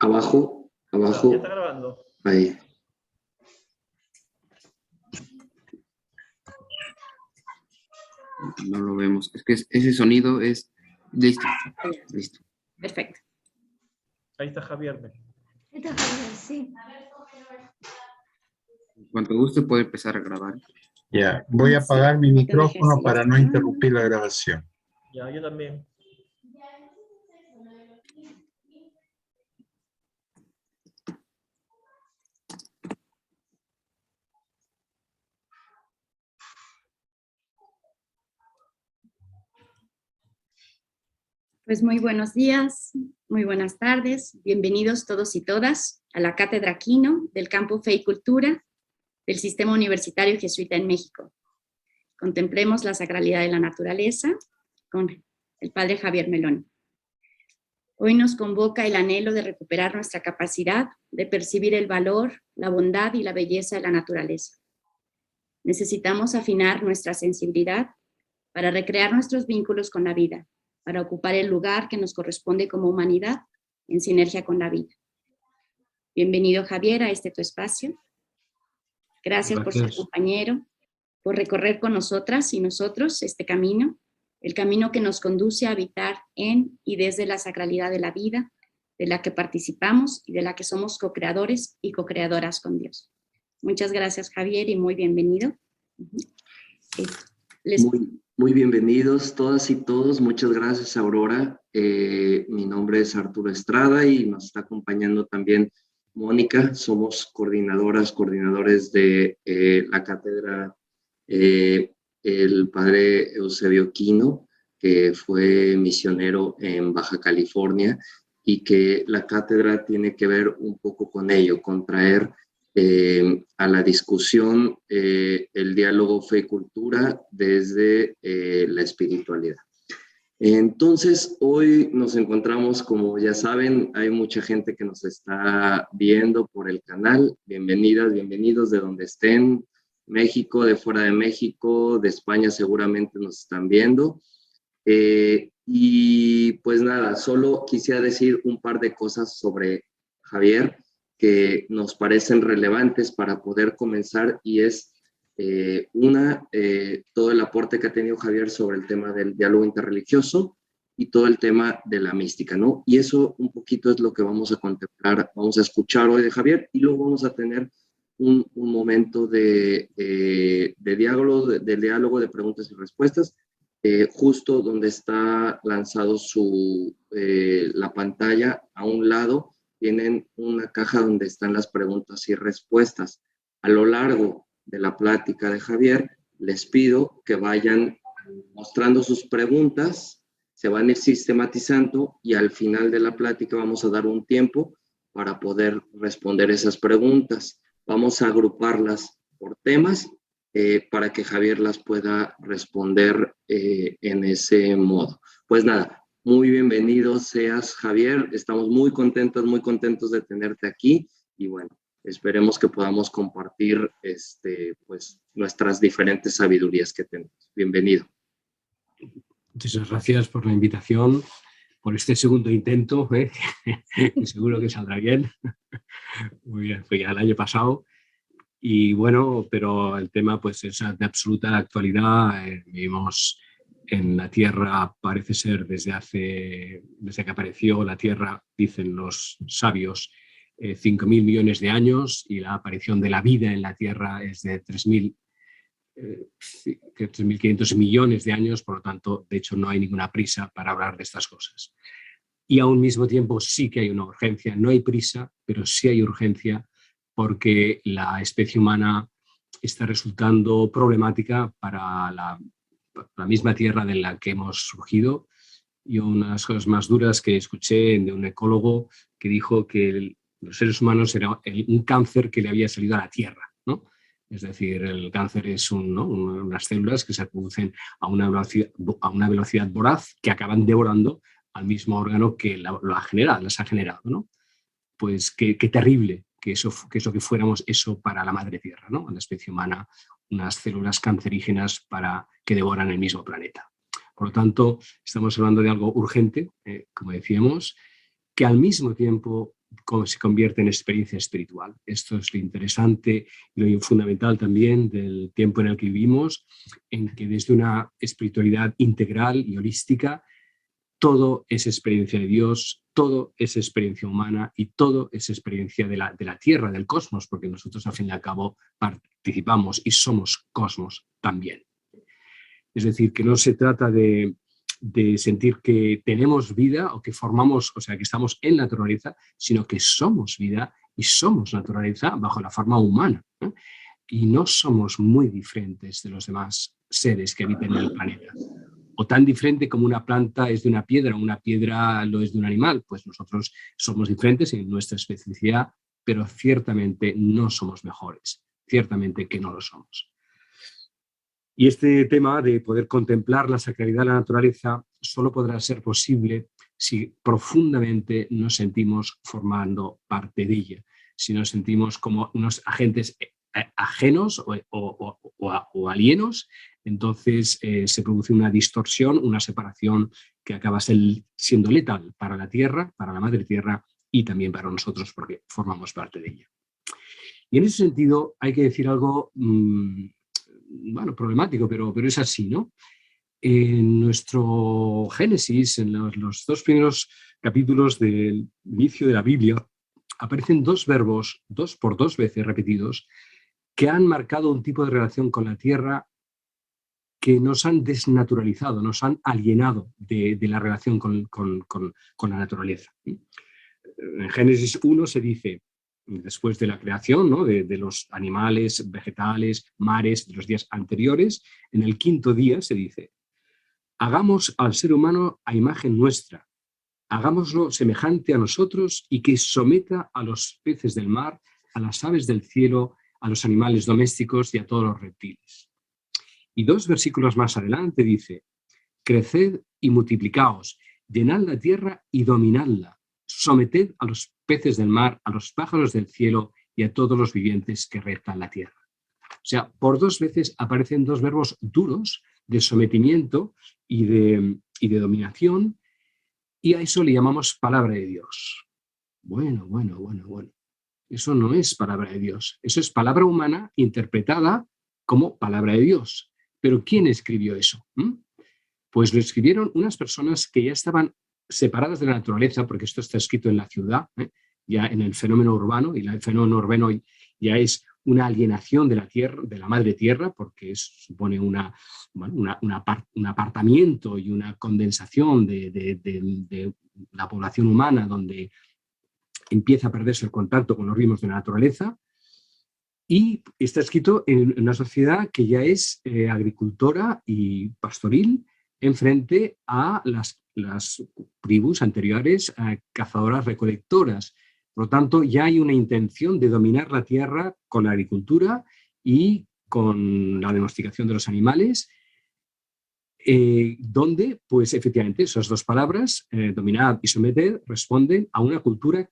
Abajo, abajo. Ya está grabando. Ahí. No lo vemos. Es que ese sonido es... Listo. Listo. Perfecto. Ahí está Javier. Ahí está Javier, sí. En cuanto guste puede empezar a grabar. Ya, voy a apagar mi micrófono para no interrumpir la grabación. Ya, yo también. Pues muy buenos días, muy buenas tardes, bienvenidos todos y todas a la Cátedra Quino del Campo Fe y Cultura del Sistema Universitario Jesuita en México. Contemplemos la sacralidad de la naturaleza con el Padre Javier Meloni. Hoy nos convoca el anhelo de recuperar nuestra capacidad de percibir el valor, la bondad y la belleza de la naturaleza. Necesitamos afinar nuestra sensibilidad para recrear nuestros vínculos con la vida, para ocupar el lugar que nos corresponde como humanidad en sinergia con la vida. Bienvenido, Javier, a este tu espacio. Gracias por ser compañero, por recorrer con nosotras y nosotros este camino, el camino que nos conduce a habitar en y desde la sacralidad de la vida, de la que participamos y de la que somos co-creadores y co-creadoras con Dios. Muchas gracias, Javier, y muy bienvenido. Muy bienvenidos todas y todos. Muchas gracias, Aurora. Mi nombre es Arturo Estrada y nos está acompañando también Mónica. Somos coordinadores de la cátedra el padre Eusebio Quino, que fue misionero en Baja California, y que la cátedra tiene que ver un poco con ello, con traer a la discusión el diálogo fe y cultura desde la espiritualidad. Entonces, hoy nos encontramos, como ya saben, hay mucha gente que nos está viendo por el canal. Bienvenidas, bienvenidos de donde estén, México, de fuera de México, de España seguramente nos están viendo. Y pues nada, solo quisiera decir un par de cosas sobre Javier que nos parecen relevantes para poder comenzar, y es todo el aporte que ha tenido Javier sobre el tema del diálogo interreligioso y todo el tema de la mística, ¿no? Y eso un poquito es lo que vamos a contemplar, vamos a escuchar hoy de Javier, y luego vamos a tener un momento de diálogo, de preguntas y respuestas, justo donde está lanzado la pantalla. A un lado tienen una caja donde están las preguntas y respuestas. A lo largo de la plática de Javier, les pido que vayan mostrando sus preguntas, se van a ir sistematizando, y al final de la plática vamos a dar un tiempo para poder responder esas preguntas. Vamos a agruparlas por temas para que Javier las pueda responder en ese modo. Pues nada, muy bienvenido seas, Javier. Estamos muy contentos de tenerte aquí, y bueno, esperemos que podamos compartir pues, nuestras diferentes sabidurías que tenemos. Bienvenido. Muchas gracias por la invitación, por este segundo intento, y seguro que saldrá bien. Muy bien, fue ya el año pasado. Y bueno, pero el tema pues es de absoluta actualidad. Vivimos en la Tierra, parece ser desde que apareció la Tierra, dicen los sabios, 5.000 millones de años, y la aparición de la vida en la Tierra es de 3.500 millones de años. Por lo tanto, de hecho, no hay ninguna prisa para hablar de estas cosas. Y al mismo tiempo sí que hay una urgencia. No hay prisa, pero sí hay urgencia, porque la especie humana está resultando problemática para la misma Tierra de la que hemos surgido. Y una de las cosas más duras que escuché de un ecólogo que dijo que los seres humanos era un cáncer que le había salido a la Tierra, ¿no? Es decir, el cáncer es unas células que se producen a una velocidad voraz, que acaban devorando al mismo órgano que las ha generado, ¿no? Pues qué terrible que fuéramos eso para la madre Tierra, ¿no? La especie humana, unas células cancerígenas que devoran el mismo planeta. Por lo tanto, estamos hablando de algo urgente, como decíamos, que al mismo tiempo se convierte en experiencia espiritual. Esto es lo interesante y lo fundamental también del tiempo en el que vivimos, en que desde una espiritualidad integral y holística, todo es experiencia de Dios, todo es experiencia humana y todo es experiencia de la Tierra, del cosmos, porque nosotros al fin y al cabo participamos y somos cosmos también. Es decir, que no se trata de sentir que tenemos vida o que formamos, o sea, que estamos en la naturaleza, sino que somos vida y somos naturaleza bajo la forma humana, ¿no? Y no somos muy diferentes de los demás seres que habitan en el planeta. O tan diferente como una planta es de una piedra lo es de un animal, pues nosotros somos diferentes en nuestra especificidad, pero ciertamente no somos mejores, ciertamente que no lo somos. Y este tema de poder contemplar la sacralidad de la naturaleza solo podrá ser posible si profundamente nos sentimos formando parte de ella, si nos sentimos como unos agentes ajenos o alienos, entonces se produce una distorsión, una separación que acaba siendo letal para la Tierra, para la Madre Tierra y también para nosotros porque formamos parte de ella. Y en ese sentido hay que decir algo bueno, problemático, pero es así, ¿no? En nuestro Génesis, en los 2 primeros capítulos del inicio de la Biblia, aparecen 2 verbos, 2 por 2 veces repetidos, que han marcado un tipo de relación con la tierra que nos han desnaturalizado, nos han alienado de la relación con la naturaleza. En Génesis 1 se dice, después de la creación, ¿no? de los animales, vegetales, mares, de los días anteriores, en el 5.º día se dice, hagamos al ser humano a imagen nuestra, hagámoslo semejante a nosotros y que someta a los peces del mar, a las aves del cielo, a los animales domésticos y a todos los reptiles. Y 2 versículos más adelante dice, creced y multiplicaos, llenad la tierra y dominadla, someted a los peces del mar, a los pájaros del cielo y a todos los vivientes que reptan la tierra. O sea, por 2 veces aparecen 2 verbos duros de sometimiento y de dominación, y a eso le llamamos palabra de Dios. Bueno. Eso no es palabra de Dios, eso es palabra humana interpretada como palabra de Dios. ¿Pero quién escribió eso? Pues lo escribieron unas personas que ya estaban separadas de la naturaleza, porque esto está escrito en la ciudad, ya en el fenómeno urbano, y el fenómeno urbano ya es una alienación de la tierra, de la madre tierra, porque supone un apartamiento y una condensación de la población humana, donde empieza a perderse el contacto con los ritmos de la naturaleza, y está escrito en una sociedad que ya es agricultora y pastoril, en frente a las tribus anteriores cazadoras recolectoras. Por lo tanto, ya hay una intención de dominar la tierra con la agricultura y con la domesticación de los animales, donde, pues efectivamente, esas 2 palabras, dominad y someter, responden a una cultura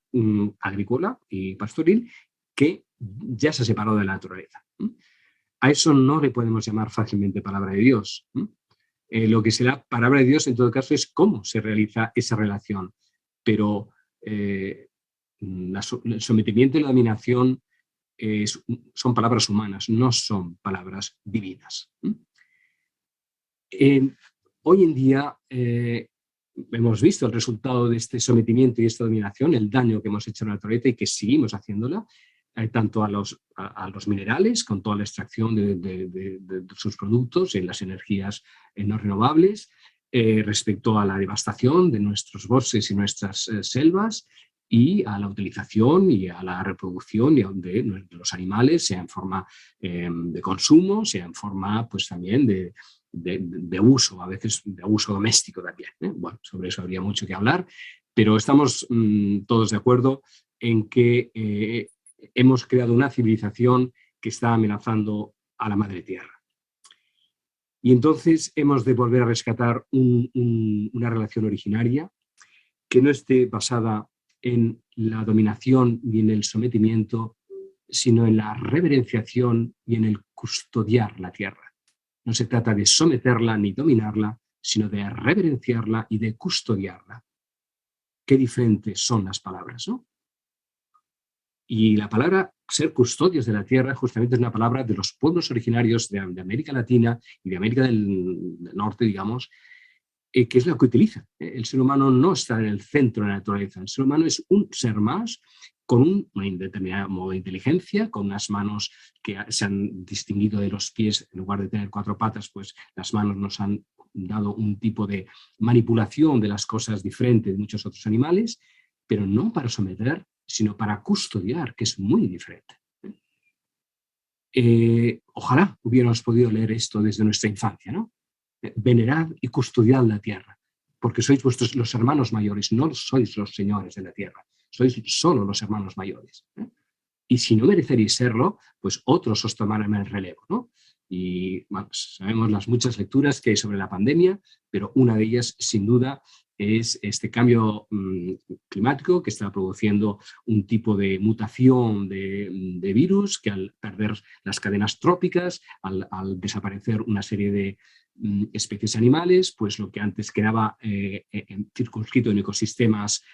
agrícola y pastoril que ya se ha separado de la naturaleza. A eso no le podemos llamar fácilmente palabra de Dios. Lo que será palabra de Dios, en todo caso, es cómo se realiza esa relación. Pero el sometimiento y la dominación son palabras humanas, no son palabras divinas. Hoy en día hemos visto el resultado de este sometimiento y esta dominación, el daño que hemos hecho a la naturaleza y que seguimos haciéndola, tanto a los minerales, con toda la extracción de sus productos en las energías no renovables, respecto a la devastación de nuestros bosques y nuestras selvas, y a la utilización y a la reproducción de los animales, sea en forma de consumo, sea en forma pues también de uso, a veces de uso doméstico también. Bueno, sobre eso habría mucho que hablar, pero estamos todos de acuerdo en que hemos creado una civilización que está amenazando a la madre tierra. Y entonces hemos de volver a rescatar una relación originaria que no esté basada en la dominación y en el sometimiento, sino en la reverenciación y en el custodiar la tierra. No se trata de someterla ni dominarla, sino de reverenciarla y de custodiarla. Qué diferentes son las palabras, ¿no? Y la palabra ser custodios de la tierra justamente es una palabra de los pueblos originarios de América Latina y de América del Norte, digamos, que es lo que utiliza. El ser humano no está en el centro de la naturaleza. El ser humano es un ser más con un determinado modo de inteligencia, con unas manos que se han distinguido de los pies. En lugar de tener 4 patas, pues las manos nos han dado un tipo de manipulación de las cosas diferente de muchos otros animales, pero no para someter, sino para custodiar, que es muy diferente. Ojalá hubiéramos podido leer esto desde nuestra infancia, ¿no? Venerad y custodiad la tierra, porque sois los hermanos mayores, no sois los señores de la tierra, sois solo los hermanos mayores. Y si no mereceréis serlo, pues otros os tomarán el relevo, ¿no? Y bueno, sabemos las muchas lecturas que hay sobre la pandemia, pero una de ellas, sin duda, es este cambio climático que está produciendo un tipo de mutación de virus que al perder las cadenas trópicas, al desaparecer una serie de especies animales, pues lo que antes quedaba circunscrito en ecosistemas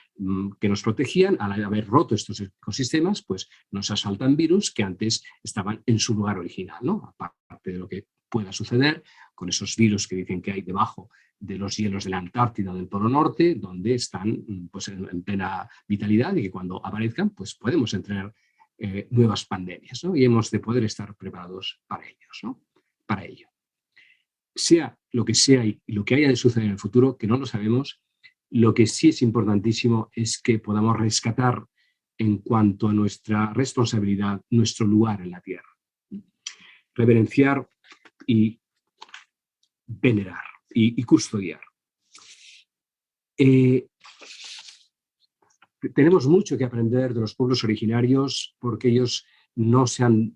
que nos protegían, al haber roto estos ecosistemas, pues nos asaltan virus que antes estaban en su lugar original, ¿no? Aparte de lo que pueda suceder con esos virus que dicen que hay debajo de los hielos de la Antártida o del Polo Norte, donde están pues, en plena vitalidad y que cuando aparezcan pues podemos entrar nuevas pandemias, ¿no? Y hemos de poder estar preparados para ellos, ¿no? Para ello. Sea lo que sea y lo que haya de suceder en el futuro, que no lo sabemos, lo que sí es importantísimo es que podamos rescatar en cuanto a nuestra responsabilidad, nuestro lugar en la Tierra. Reverenciar y venerar y custodiar. Tenemos mucho que aprender de los pueblos originarios porque ellos no se han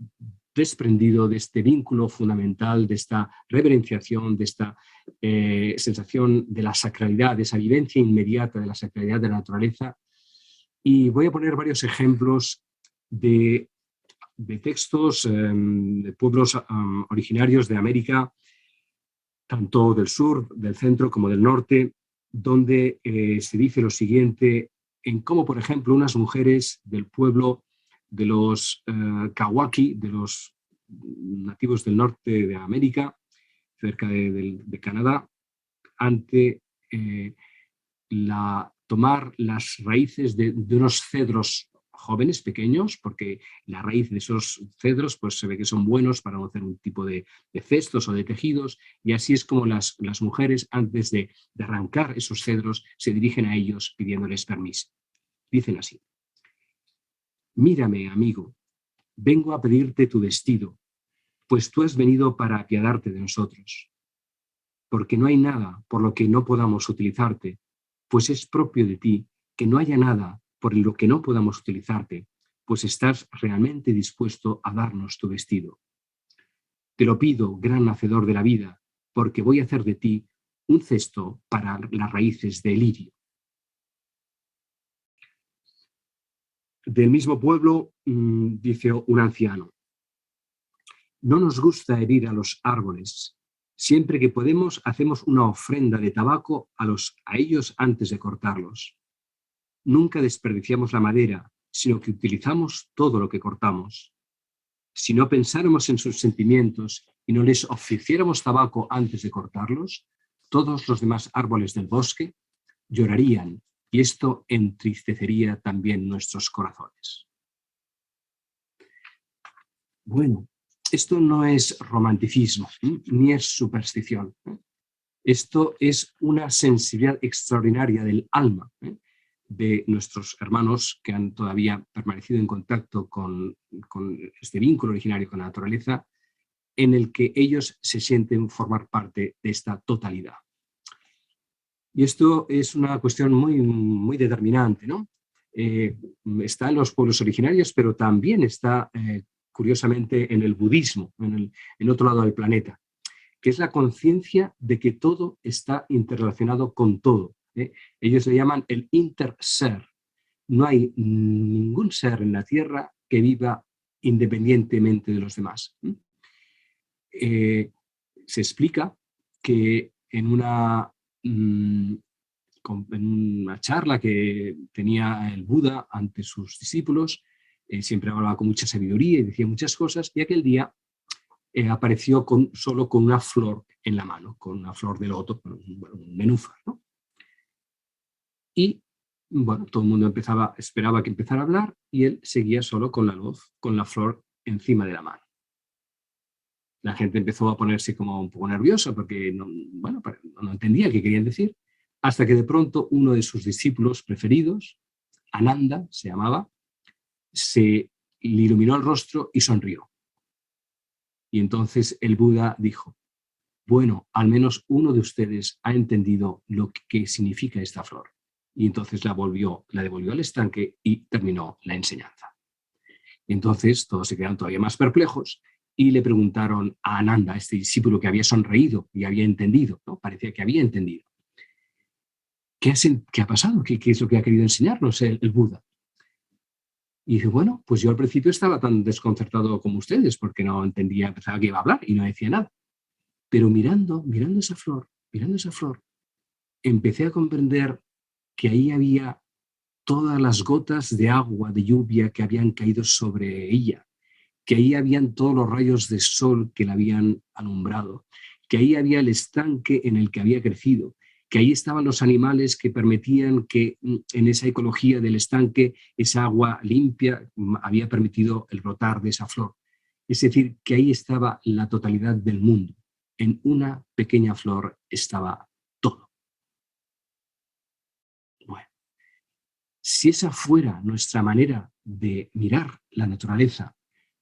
desprendido de este vínculo fundamental, de esta reverenciación, de esta sensación de la sacralidad, de esa vivencia inmediata de la sacralidad de la naturaleza. Y voy a poner varios ejemplos de textos de pueblos originarios de América, tanto del sur, del centro como del norte, donde se dice lo siguiente en cómo, por ejemplo, unas mujeres del pueblo de los Kawaki, de los nativos del norte de América, cerca de Canadá, ante tomar las raíces de unos cedros jóvenes, pequeños, porque la raíz de esos cedros pues, se ve que son buenos para hacer un tipo de cestos o de tejidos, y así es como las mujeres, antes de arrancar esos cedros, se dirigen a ellos pidiéndoles permiso. Dicen así: mírame, amigo, vengo a pedirte tu vestido, pues tú has venido para apiadarte de nosotros. Porque no hay nada por lo que no podamos utilizarte, pues es propio de ti que no haya nada por lo que no podamos utilizarte, pues estás realmente dispuesto a darnos tu vestido. Te lo pido, gran hacedor de la vida, porque voy a hacer de ti un cesto para las raíces de lirio. Del mismo pueblo, dice un anciano: no nos gusta herir a los árboles. Siempre que podemos, hacemos una ofrenda de tabaco a ellos antes de cortarlos. Nunca desperdiciamos la madera, sino que utilizamos todo lo que cortamos. Si no pensáramos en sus sentimientos y no les ofreciéramos tabaco antes de cortarlos, todos los demás árboles del bosque llorarían, y esto entristecería también nuestros corazones. Bueno, esto no es romanticismo, ni es superstición. Esto es una sensibilidad extraordinaria del alma de nuestros hermanos que han todavía permanecido en contacto con este vínculo originario con la naturaleza, en el que ellos se sienten formar parte de esta totalidad. Y esto es una cuestión muy, muy determinante, ¿no? Está en los pueblos originarios, pero también está, curiosamente, en el budismo, en el otro lado del planeta, que es la conciencia de que todo está interrelacionado con todo. Ellos le llaman el interser. No hay ningún ser en la Tierra que viva independientemente de los demás. Se explica que en una charla que tenía el Buda ante sus discípulos, siempre hablaba con mucha sabiduría y decía muchas cosas, y aquel día apareció solo con una flor en la mano, con una flor de loto, un nenúfar, ¿no? Y bueno, todo el mundo esperaba que empezara a hablar, y él seguía solo con la flor encima de la mano. La gente empezó a ponerse como un poco nerviosa porque no entendía qué querían decir, hasta que de pronto uno de sus discípulos preferidos, Ananda se llamaba, se le iluminó el rostro y sonrió. Y entonces el Buda dijo: bueno, al menos uno de ustedes ha entendido lo que significa esta flor. Y entonces la devolvió al estanque y terminó la enseñanza. Entonces todos se quedaron todavía más perplejos y le preguntaron a Ananda, este discípulo que había sonreído y había entendido, ¿no? Parecía que había entendido. ¿Qué ha pasado? ¿Qué es lo que ha querido enseñarnos el Buda? Y dice: bueno, pues yo al principio estaba tan desconcertado como ustedes porque no entendía, pensaba que iba a hablar y no decía nada. Pero mirando esa flor, empecé a comprender que ahí había todas las gotas de agua, de lluvia que habían caído sobre ella, que ahí habían todos los rayos de sol que la habían alumbrado, que ahí había el estanque en el que había crecido, que ahí estaban los animales que permitían que en esa ecología del estanque esa agua limpia había permitido el brotar de esa flor. Es decir, que ahí estaba la totalidad del mundo. En una pequeña flor estaba todo. Bueno, si esa fuera nuestra manera de mirar la naturaleza,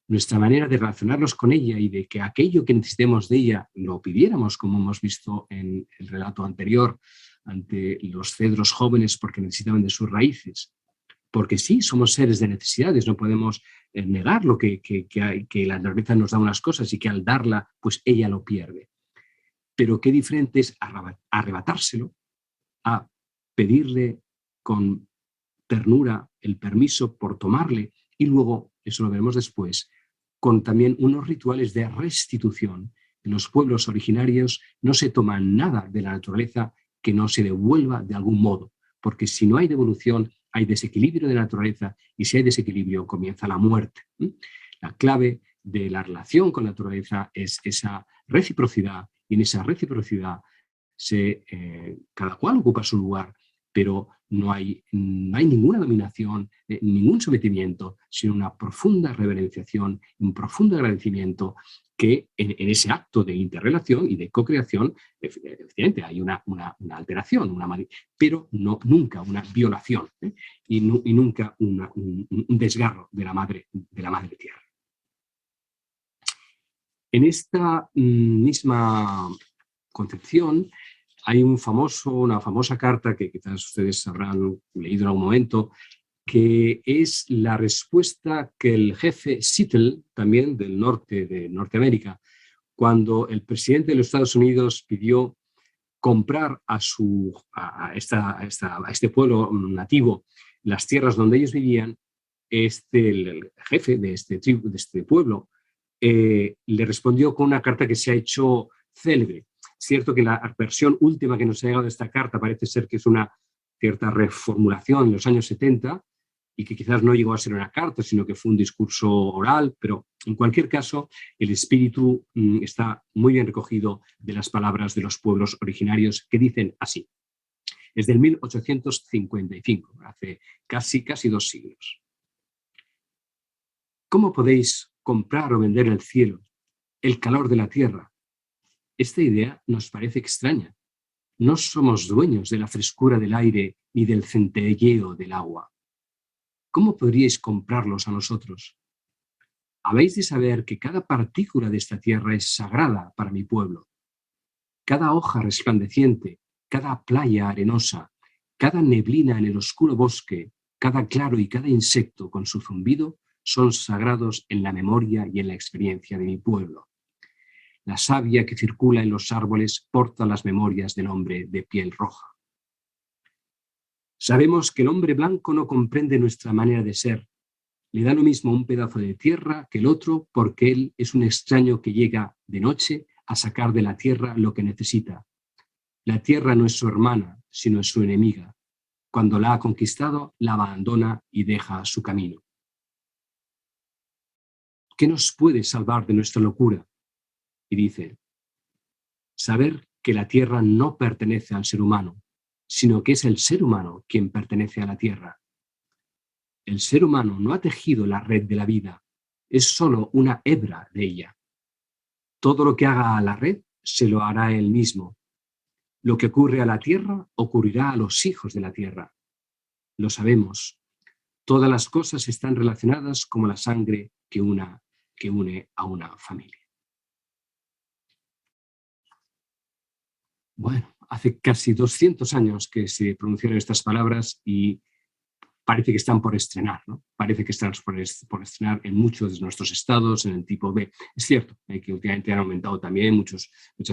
nuestra manera de relacionarnos con ella y de que aquello que necesitemos de ella lo pidiéramos, como hemos visto en el relato anterior, ante los cedros jóvenes porque necesitaban de sus raíces. Porque sí, somos seres de necesidades, no podemos negar lo que la naturaleza nos da unas cosas y que al darla, pues ella lo pierde. Pero qué diferente es arrebatárselo a pedirle con ternura el permiso por tomarle, y luego, eso lo veremos después, con también unos rituales de restitución. En los pueblos originarios no se toma nada de la naturaleza que no se devuelva de algún modo, porque si no hay devolución, hay desequilibrio de la naturaleza, y si hay desequilibrio, comienza la muerte. La clave de la relación con la naturaleza es esa reciprocidad, y en esa reciprocidad cada cual ocupa su lugar, pero no hay ninguna dominación, ningún sometimiento, sino una profunda reverenciación, un profundo agradecimiento, que en ese acto de interrelación y de co-creación, efectivamente hay una alteración, pero nunca una violación, y nunca un desgarro de la madre tierra. En esta misma concepción hay una famosa carta que quizás ustedes habrán leído en algún momento, que es la respuesta que el jefe Seattle, también del norte de Norteamérica, cuando el presidente de los Estados Unidos pidió comprar a este pueblo nativo las tierras donde ellos vivían, el jefe de este pueblo le respondió con una carta que se ha hecho célebre. Es cierto que la versión última que nos ha llegado de esta carta parece ser que es una cierta reformulación en los años 70 y que quizás no llegó a ser una carta, sino que fue un discurso oral, pero en cualquier caso el espíritu está muy bien recogido de las palabras de los pueblos originarios, que dicen así. Es del 1855, hace casi 2 siglos. ¿Cómo podéis comprar o vender el cielo, el calor de la tierra? Esta idea nos parece extraña. No somos dueños de la frescura del aire ni del centelleo del agua. ¿Cómo podríais comprarlos a nosotros? Habéis de saber que cada partícula de esta tierra es sagrada para mi pueblo. Cada hoja resplandeciente, cada playa arenosa, cada neblina en el oscuro bosque, cada claro y cada insecto con su zumbido son sagrados en la memoria y en la experiencia de mi pueblo. La savia que circula en los árboles porta las memorias del hombre de piel roja. Sabemos que el hombre blanco no comprende nuestra manera de ser. Le da lo mismo un pedazo de tierra que el otro, porque él es un extraño que llega de noche a sacar de la tierra lo que necesita. La tierra no es su hermana, sino es su enemiga. Cuando la ha conquistado, la abandona y deja su camino. ¿qué nos puede salvar de nuestra locura? Y dice, saber que la tierra no pertenece al ser humano, sino que es el ser humano quien pertenece a la tierra. El ser humano no ha tejido la red de la vida, es solo una hebra de ella. Todo lo que haga a la red se lo hará él mismo. Lo que ocurre a la tierra ocurrirá a los hijos de la tierra. Lo sabemos. Todas las cosas están relacionadas como la sangre que une a una familia. Bueno, hace casi 200 años que se pronunciaron estas palabras y parece que están por estrenar, ¿no? Parece que están por estrenar en muchos de nuestros estados, en el tipo B. Es cierto que últimamente han aumentado también mucha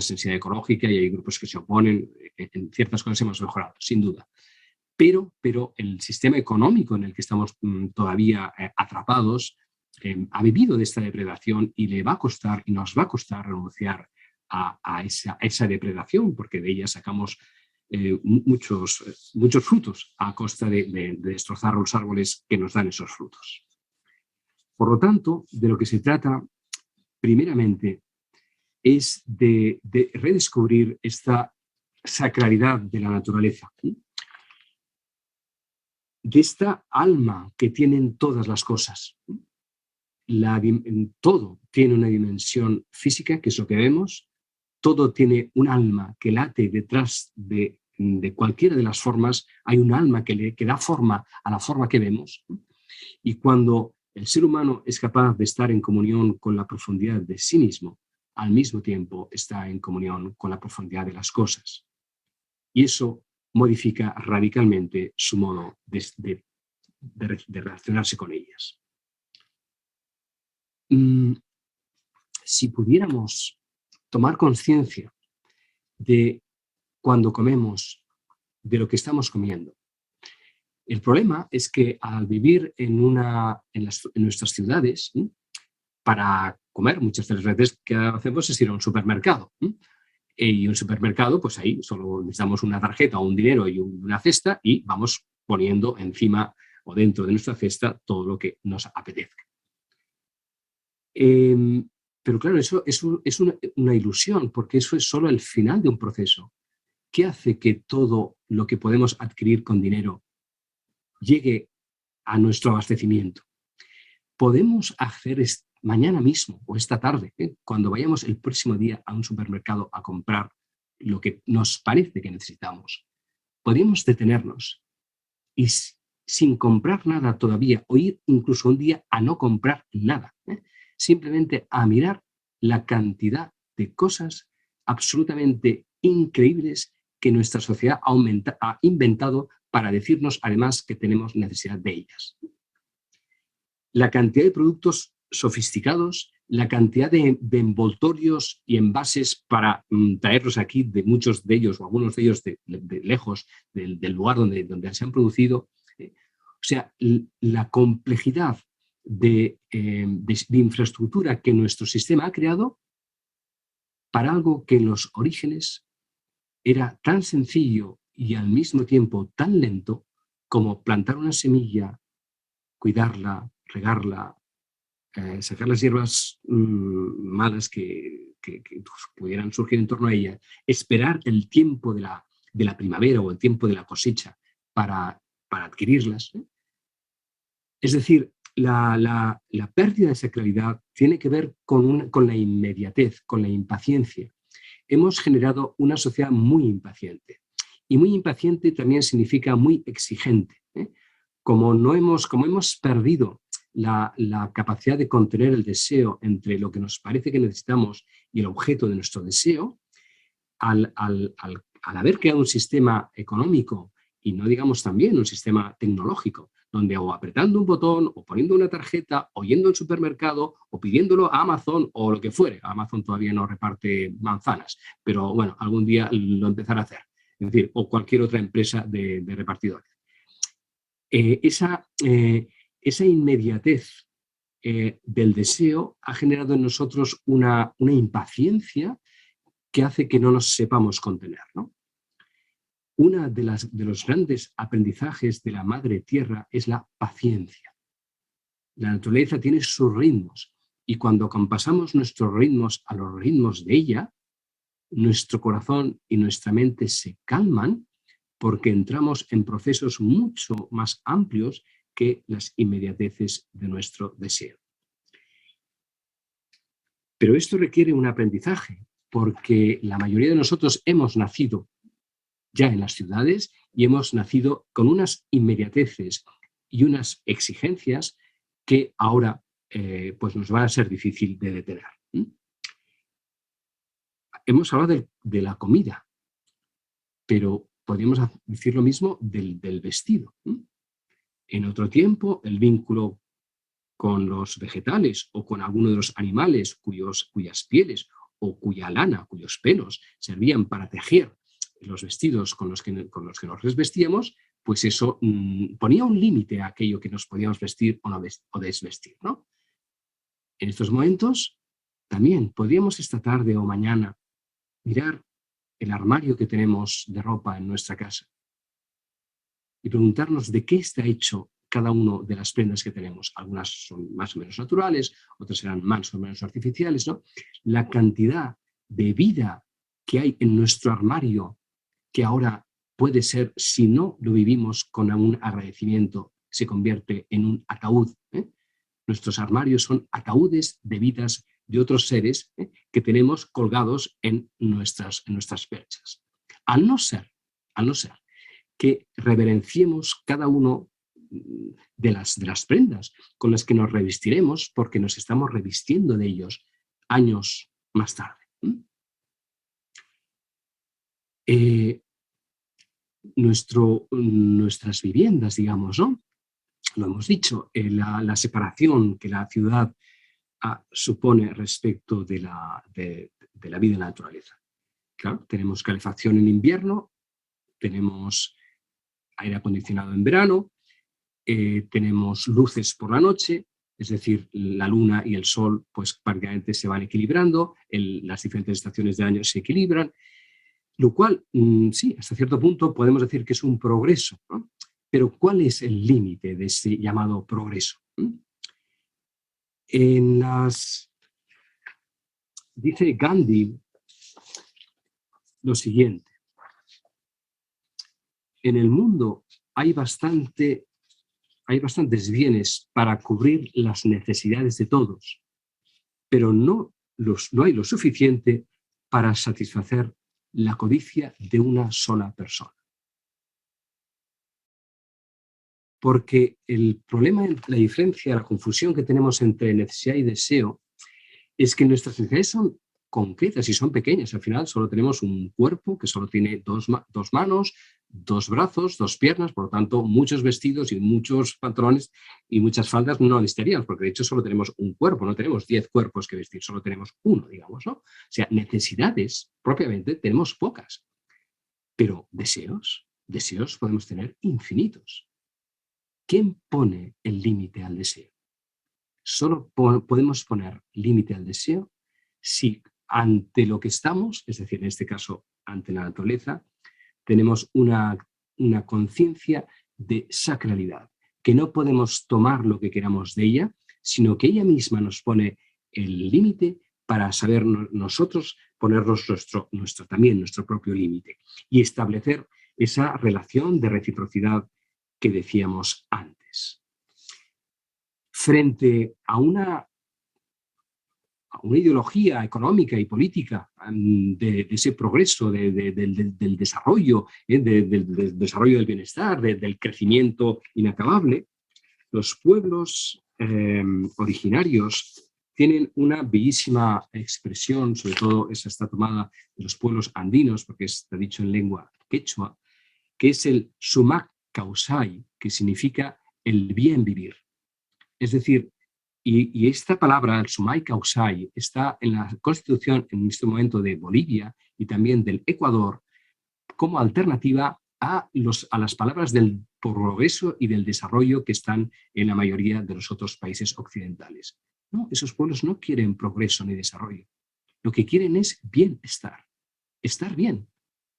sensibilidad ecológica y hay grupos que se oponen. En ciertas cosas hemos mejorado, sin duda. Pero el sistema económico en el que estamos todavía atrapados ha vivido de esta depredación y le va a costar y nos va a costar renunciar a esa depredación, porque de ella sacamos muchos frutos a costa de destrozar los árboles que nos dan esos frutos. Por lo tanto, de lo que se trata primeramente es de redescubrir esta sacralidad de la naturaleza, de esta alma que tienen todas las cosas. Todo tiene una dimensión física, que es lo que vemos. Todo tiene un alma que late detrás de cualquiera de las formas. Hay un alma que da forma a la forma que vemos. Y cuando el ser humano es capaz de estar en comunión con la profundidad de sí mismo, al mismo tiempo está en comunión con la profundidad de las cosas. Y eso modifica radicalmente su modo de relacionarse con ellas. Si pudiéramos tomar conciencia de cuando comemos, de lo que estamos comiendo. El problema es que al vivir en nuestras ciudades, para comer muchas de las veces que hacemos es ir a un supermercado. Y un supermercado, pues ahí solo necesitamos una tarjeta o un dinero y una cesta y vamos poniendo encima o dentro de nuestra cesta todo lo que nos apetezca. Pero claro, eso es una ilusión, porque eso es solo el final de un proceso. ¿Qué hace que todo lo que podemos adquirir con dinero llegue a nuestro abastecimiento? Podemos hacer mañana mismo o esta tarde, cuando vayamos el próximo día a un supermercado a comprar lo que nos parece que necesitamos. Podríamos detenernos y sin comprar nada todavía, o ir incluso un día a no comprar nada, simplemente a mirar la cantidad de cosas absolutamente increíbles que nuestra sociedad ha inventado para decirnos además que tenemos necesidad de ellas. La cantidad de productos sofisticados, la cantidad de envoltorios y envases para traerlos aquí, de muchos de ellos o algunos de ellos de lejos del lugar donde se han producido. O sea, la complejidad de infraestructura que nuestro sistema ha creado para algo que en los orígenes era tan sencillo y al mismo tiempo tan lento como plantar una semilla, cuidarla, regarla, sacar las hierbas malas que pudieran surgir en torno a ella, esperar el tiempo de la primavera o el tiempo de la cosecha para adquirirlas. Es decir, la pérdida de esa claridad tiene que ver con la inmediatez, con la impaciencia. Hemos generado una sociedad muy impaciente. Y muy impaciente también significa muy exigente. Como hemos perdido la capacidad de contener el deseo entre lo que nos parece que necesitamos y el objeto de nuestro deseo, al haber creado un sistema económico y no digamos también un sistema tecnológico, donde o apretando un botón, o poniendo una tarjeta, o yendo al supermercado, o pidiéndolo a Amazon, o lo que fuere. Amazon todavía no reparte manzanas, pero bueno, algún día lo empezará a hacer. Es decir, o cualquier otra empresa de repartidores. Esa inmediatez del deseo ha generado en nosotros una impaciencia que hace que no nos sepamos contener, ¿no? Uno de los grandes aprendizajes de la madre tierra es la paciencia. La naturaleza tiene sus ritmos Y cuando compasamos nuestros ritmos a los ritmos de ella, nuestro corazón y nuestra mente se calman porque entramos en procesos mucho más amplios que las inmediateces de nuestro deseo. Pero esto requiere un aprendizaje, porque la mayoría de nosotros hemos nacido ya en las ciudades y hemos nacido con unas inmediateces y unas exigencias que ahora pues nos va a ser difícil de detener. Hemos hablado de la comida, pero podríamos decir lo mismo del vestido. En otro tiempo, el vínculo con los vegetales o con alguno de los animales cuyas pieles o cuya lana, cuyos pelos servían para tejer los vestidos con los que nos desvestíamos, pues eso ponía un límite a aquello que nos podíamos vestir o desvestir, ¿no? En estos momentos también podríamos esta tarde o mañana mirar el armario que tenemos de ropa en nuestra casa y preguntarnos de qué está hecho cada una de las prendas que tenemos. Algunas son más o menos naturales, otras serán más o menos artificiales, ¿no? La cantidad de vida que hay en nuestro armario, que ahora puede ser, si no lo vivimos con un agradecimiento, se convierte en un ataúd. Nuestros armarios son ataúdes de vidas de otros seres que tenemos colgados en nuestras perchas. Al no ser que reverenciemos cada uno de las prendas con las que nos revestiremos, porque nos estamos revistiendo de ellos años más tarde. Nuestras viviendas, digamos, ¿no? Lo hemos dicho, la separación que la ciudad supone respecto de la vida en la naturaleza. Claro, tenemos calefacción en invierno, tenemos aire acondicionado en verano, tenemos luces por la noche, es decir, la luna y el sol pues prácticamente se van equilibrando, las diferentes estaciones de año se equilibran, lo cual, sí, hasta cierto punto podemos decir que es un progreso, ¿no? Pero ¿cuál es el límite de ese llamado progreso? Dice Gandhi lo siguiente: en el mundo hay bastantes bienes para cubrir las necesidades de todos, pero no hay lo suficiente para satisfacer la codicia de una sola persona. Porque el problema, la diferencia, la confusión que tenemos entre necesidad y deseo es que nuestras necesidades son concretas y son pequeñas. Al final solo tenemos un cuerpo que solo tiene dos manos, dos brazos, dos piernas, por lo tanto muchos vestidos y muchos pantalones y muchas faldas no necesitaríamos, porque de hecho solo tenemos un cuerpo, no tenemos 10 cuerpos que vestir, solo tenemos uno, digamos, ¿no? O sea, necesidades propiamente tenemos pocas, pero deseos podemos tener infinitos. ¿Quién pone el límite al deseo? Solo podemos poner límite al deseo si ante lo que estamos, es decir, en este caso ante la naturaleza, tenemos una conciencia de sacralidad, que no podemos tomar lo que queramos de ella, sino que ella misma nos pone el límite para saber nosotros ponernos nuestro propio límite y establecer esa relación de reciprocidad que decíamos antes. Frente a una ideología económica y política de ese progreso, del desarrollo, del desarrollo del bienestar, del crecimiento inacabable, los pueblos originarios tienen una bellísima expresión, sobre todo esa está tomada de los pueblos andinos, porque está dicho en lengua quechua, que es el sumac causai, que significa el bien vivir. Es decir, y esta palabra, el sumai causai, está en la Constitución en este momento de Bolivia y también del Ecuador como alternativa a las palabras del progreso y del desarrollo que están en la mayoría de los otros países occidentales. No, esos pueblos no quieren progreso ni desarrollo. Lo que quieren es bienestar, estar bien.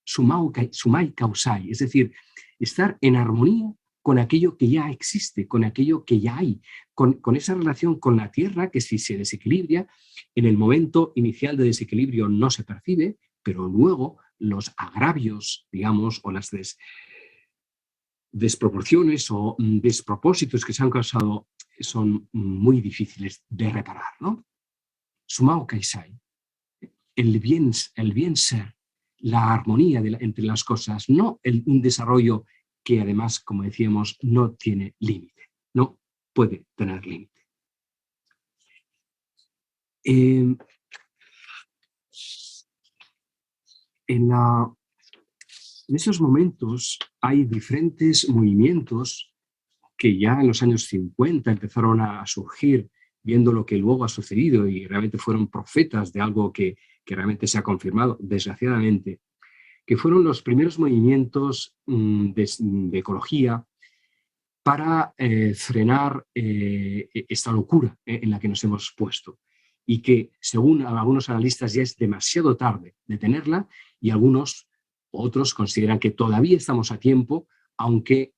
Sumai causai, es decir, estar en armonía con aquello que ya existe, con aquello que ya hay, con esa relación con la Tierra que si se desequilibra, en el momento inicial de desequilibrio no se percibe, pero luego los agravios, digamos, o las desproporciones o despropósitos que se han causado son muy difíciles de reparar, ¿no? Sumao Kaisai, el bien ser, la armonía entre las cosas, no un desarrollo que además, como decíamos, no tiene límite, no puede tener límite. En esos momentos hay diferentes movimientos que ya en los años 50 empezaron a surgir, viendo lo que luego ha sucedido y realmente fueron profetas de algo que realmente se ha confirmado, desgraciadamente, que fueron los primeros movimientos de ecología para frenar esta locura en la que nos hemos puesto y que, según algunos analistas, ya es demasiado tarde detenerla y otros consideran que todavía estamos a tiempo, aunque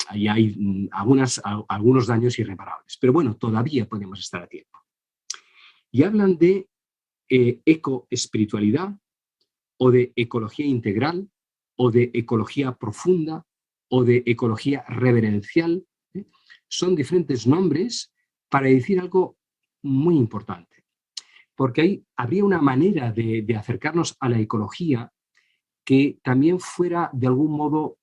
ahí hay algunos daños irreparables. Pero bueno, todavía podemos estar a tiempo. Y hablan de ecoespiritualidad, o de ecología integral, o de ecología profunda, o de ecología reverencial. Son diferentes nombres para decir algo muy importante. Porque habría una manera de acercarnos a la ecología que también fuera de algún modo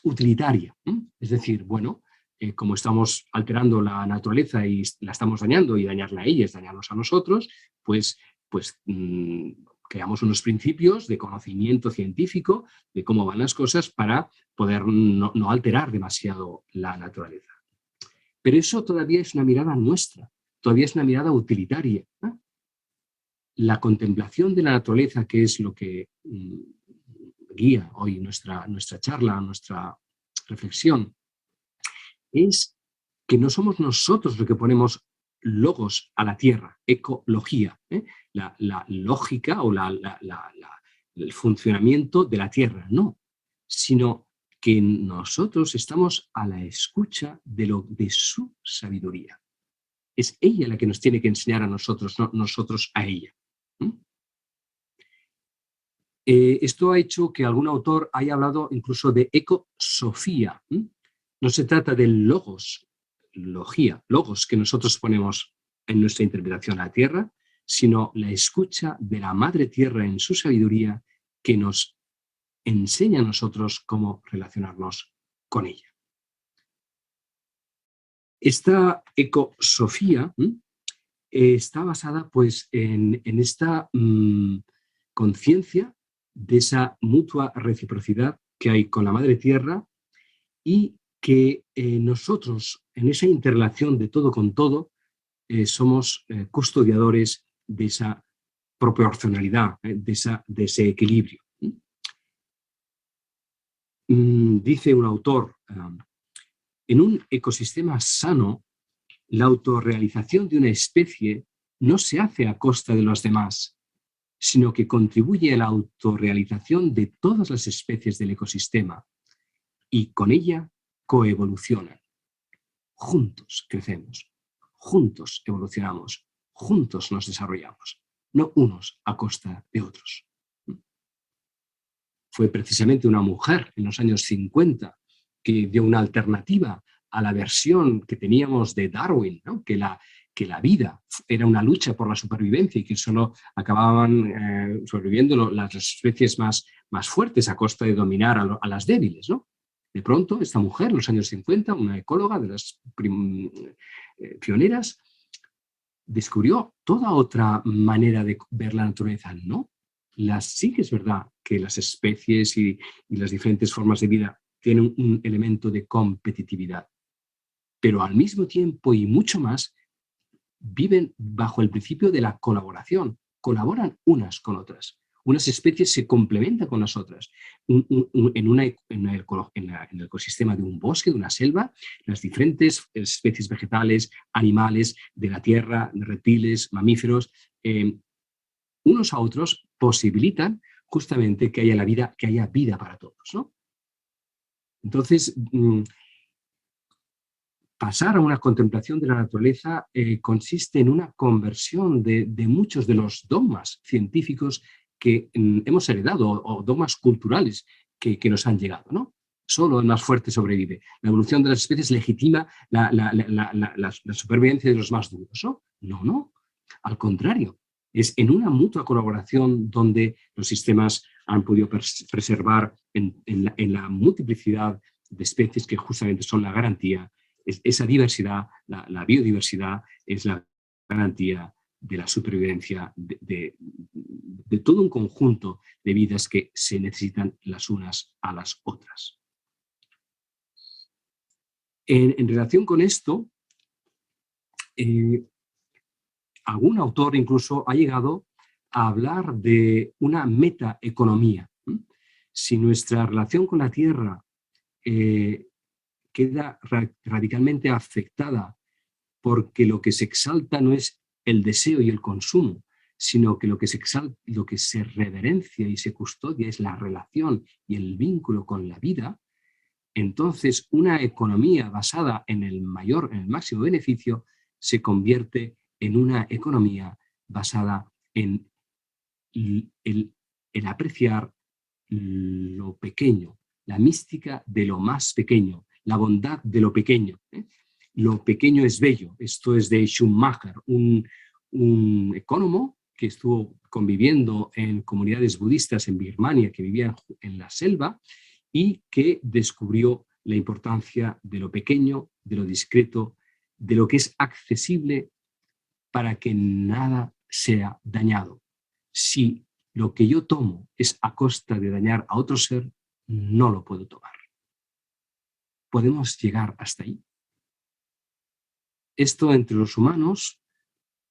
utilitaria. Es decir, bueno, como estamos alterando la naturaleza y la estamos dañando, y dañarla a ella es dañarnos a nosotros, pues creamos unos principios de conocimiento científico de cómo van las cosas para poder no alterar demasiado la naturaleza. Pero eso todavía es una mirada nuestra, todavía es una mirada utilitaria. La contemplación de la naturaleza, que es lo que guía hoy nuestra charla, nuestra reflexión, es que no somos nosotros los que ponemos logos a la tierra, ecología, la lógica o el funcionamiento de la tierra, no, sino que nosotros estamos a la escucha de su sabiduría. Es ella la que nos tiene que enseñar a nosotros, no nosotros a ella. Esto ha hecho que algún autor haya hablado incluso de ecosofía. No se trata del logos que nosotros ponemos en nuestra interpretación a la tierra, sino la escucha de la Madre Tierra en su sabiduría que nos enseña a nosotros cómo relacionarnos con ella. Esta ecosofía está basada pues, en esta conciencia de esa mutua reciprocidad que hay con la Madre Tierra y que nosotros, en esa interrelación de todo con todo, somos custodiadores de esa proporcionalidad, de ese equilibrio. Dice un autor, en un ecosistema sano, la autorrealización de una especie no se hace a costa de los demás, sino que contribuye a la autorrealización de todas las especies del ecosistema y con ella coevolucionan. Juntos crecemos, juntos evolucionamos, juntos nos desarrollamos, no unos a costa de otros. Fue precisamente una mujer en los años 50 que dio una alternativa a la versión que teníamos de Darwin, ¿no? que la vida era una lucha por la supervivencia y que solo acababan sobreviviendo las especies más fuertes a costa de dominar a las débiles, ¿no? De pronto, esta mujer, en los años 50, una ecóloga de las pioneras, descubrió toda otra manera de ver la naturaleza. No, sí que es verdad que las especies y las diferentes formas de vida tienen un elemento de competitividad, pero al mismo tiempo y mucho más viven bajo el principio de la colaboración, colaboran unas con otras. Unas especies se complementan con las otras. En el ecosistema de un bosque, de una selva, las diferentes especies vegetales, animales, de la tierra, reptiles, mamíferos, unos a otros posibilitan justamente que haya vida para todos, ¿no? Entonces, pasar a una contemplación de la naturaleza consiste en una conversión de muchos de los dogmas científicos que hemos heredado, o dogmas culturales que nos han llegado, ¿no? Solo el más fuerte sobrevive. La evolución de las especies legitima la supervivencia de los más duros, ¿no? No, no. Al contrario, es en una mutua colaboración donde los sistemas han podido preservar en la multiplicidad de especies que justamente son la garantía. Esa diversidad, la biodiversidad, es la garantía de la supervivencia de todo un conjunto de vidas que se necesitan las unas a las otras. En relación con esto, algún autor incluso ha llegado a hablar de una metaeconomía. Si nuestra relación con la Tierra queda radicalmente afectada porque lo que se exalta no es el deseo y el consumo, sino que lo que se reverencia y se custodia es la relación y el vínculo con la vida, entonces una economía basada en el máximo beneficio se convierte en una economía basada en el apreciar lo pequeño, la mística de lo más pequeño, la bondad de lo pequeño. Lo pequeño es bello. Esto es de Schumacher, un ecónomo que estuvo conviviendo en comunidades budistas en Birmania, que vivían en la selva, y que descubrió la importancia de lo pequeño, de lo discreto, de lo que es accesible para que nada sea dañado. Si lo que yo tomo es a costa de dañar a otro ser, no lo puedo tomar. ¿Podemos llegar hasta ahí? Esto entre los humanos,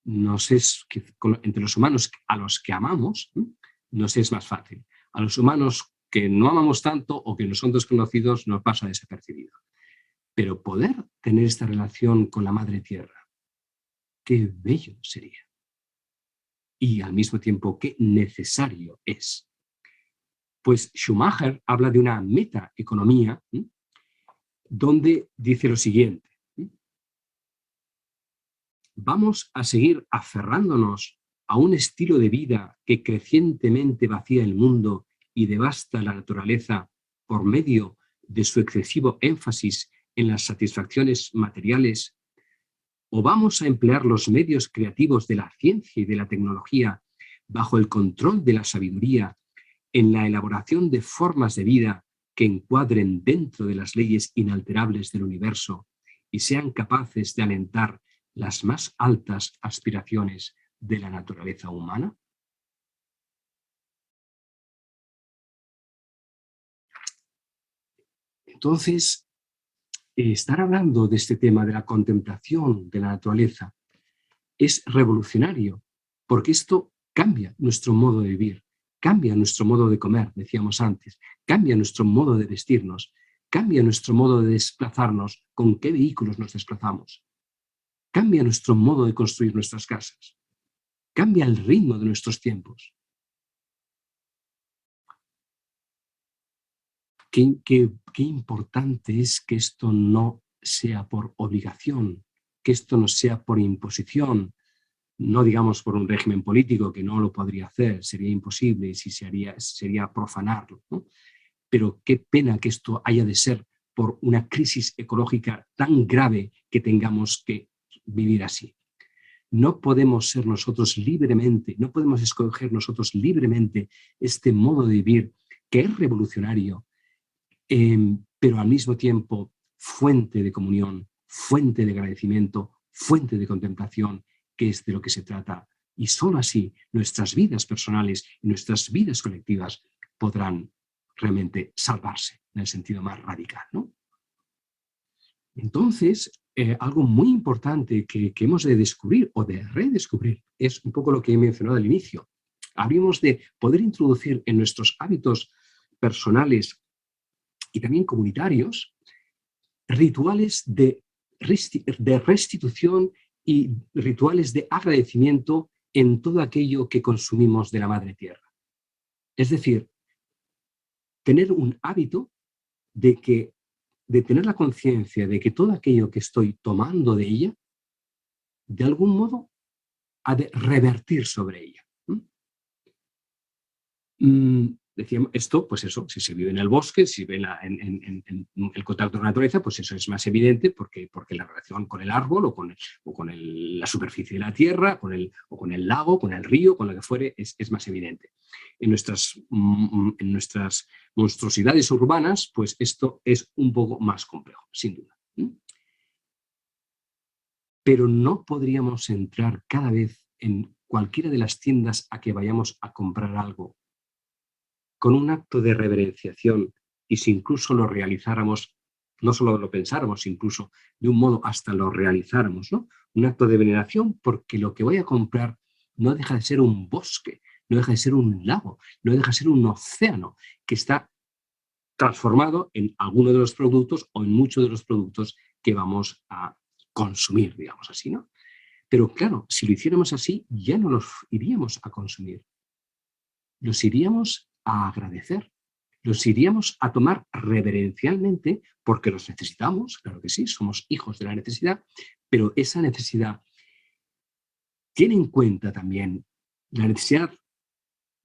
entre los humanos a los que amamos, nos es más fácil. A los humanos que no amamos tanto o que no son desconocidos nos pasa desapercibido. Pero poder tener esta relación con la Madre Tierra, qué bello sería. Y al mismo tiempo, qué necesario es. Pues Schumacher habla de una metaeconomía donde dice lo siguiente: vamos a seguir aferrándonos a un estilo de vida que crecientemente vacía el mundo y devasta la naturaleza por medio de su excesivo énfasis en las satisfacciones materiales, o vamos a emplear los medios creativos de la ciencia y de la tecnología bajo el control de la sabiduría en la elaboración de formas de vida que encuadren dentro de las leyes inalterables del universo y sean capaces de alentar las más altas aspiraciones de la naturaleza humana? Entonces, estar hablando de este tema de la contemplación de la naturaleza es revolucionario, porque esto cambia nuestro modo de vivir, cambia nuestro modo de comer, decíamos antes, cambia nuestro modo de vestirnos, cambia nuestro modo de desplazarnos, con qué vehículos nos desplazamos, cambia nuestro modo de construir nuestras casas, cambia el ritmo de nuestros tiempos. Qué importante es que esto no sea por obligación, que esto no sea por imposición, no digamos por un régimen político que no lo podría hacer, sería imposible y si sería profanarlo, ¿no? Pero qué pena que esto haya de ser por una crisis ecológica tan grave que tengamos que vivir así. No podemos ser nosotros libremente, no podemos escoger nosotros libremente este modo de vivir que es revolucionario, pero al mismo tiempo fuente de comunión, fuente de agradecimiento, fuente de contemplación, que es de lo que se trata. Y solo así nuestras vidas personales y nuestras vidas colectivas podrán realmente salvarse en el sentido más radical, ¿no? Entonces, algo muy importante que hemos de descubrir o de redescubrir es un poco lo que he mencionado al inicio. Habríamos de poder introducir en nuestros hábitos personales y también comunitarios rituales de restitución y rituales de agradecimiento en todo aquello que consumimos de la Madre Tierra. Es decir, tener un hábito de que de tener la conciencia de que todo aquello que estoy tomando de ella, de algún modo, ha de revertir sobre ella. Decíamos, esto, pues eso, si se vive en el bosque, si vive en el contacto con la naturaleza, pues eso es más evidente porque la relación con el árbol o con la superficie de la tierra, o con el lago, con el río, con lo que fuere, es más evidente. En nuestras monstruosidades urbanas, pues esto es un poco más complejo, sin duda. Pero no podríamos entrar cada vez en cualquiera de las tiendas a que vayamos a comprar algo con un acto de reverenciación, y si incluso lo realizáramos, no solo lo pensáramos, incluso de un modo hasta lo realizáramos, ¿no? Un acto de veneración, porque lo que voy a comprar no deja de ser un bosque, no deja de ser un lago, no deja de ser un océano que está transformado en alguno de los productos o en muchos de los productos que vamos a consumir, digamos así, ¿no? Pero claro, si lo hiciéramos así, ya no los iríamos a consumir, los iríamos a agradecer, los iríamos a tomar reverencialmente porque los necesitamos, claro que sí, somos hijos de la necesidad, pero esa necesidad tiene en cuenta también la necesidad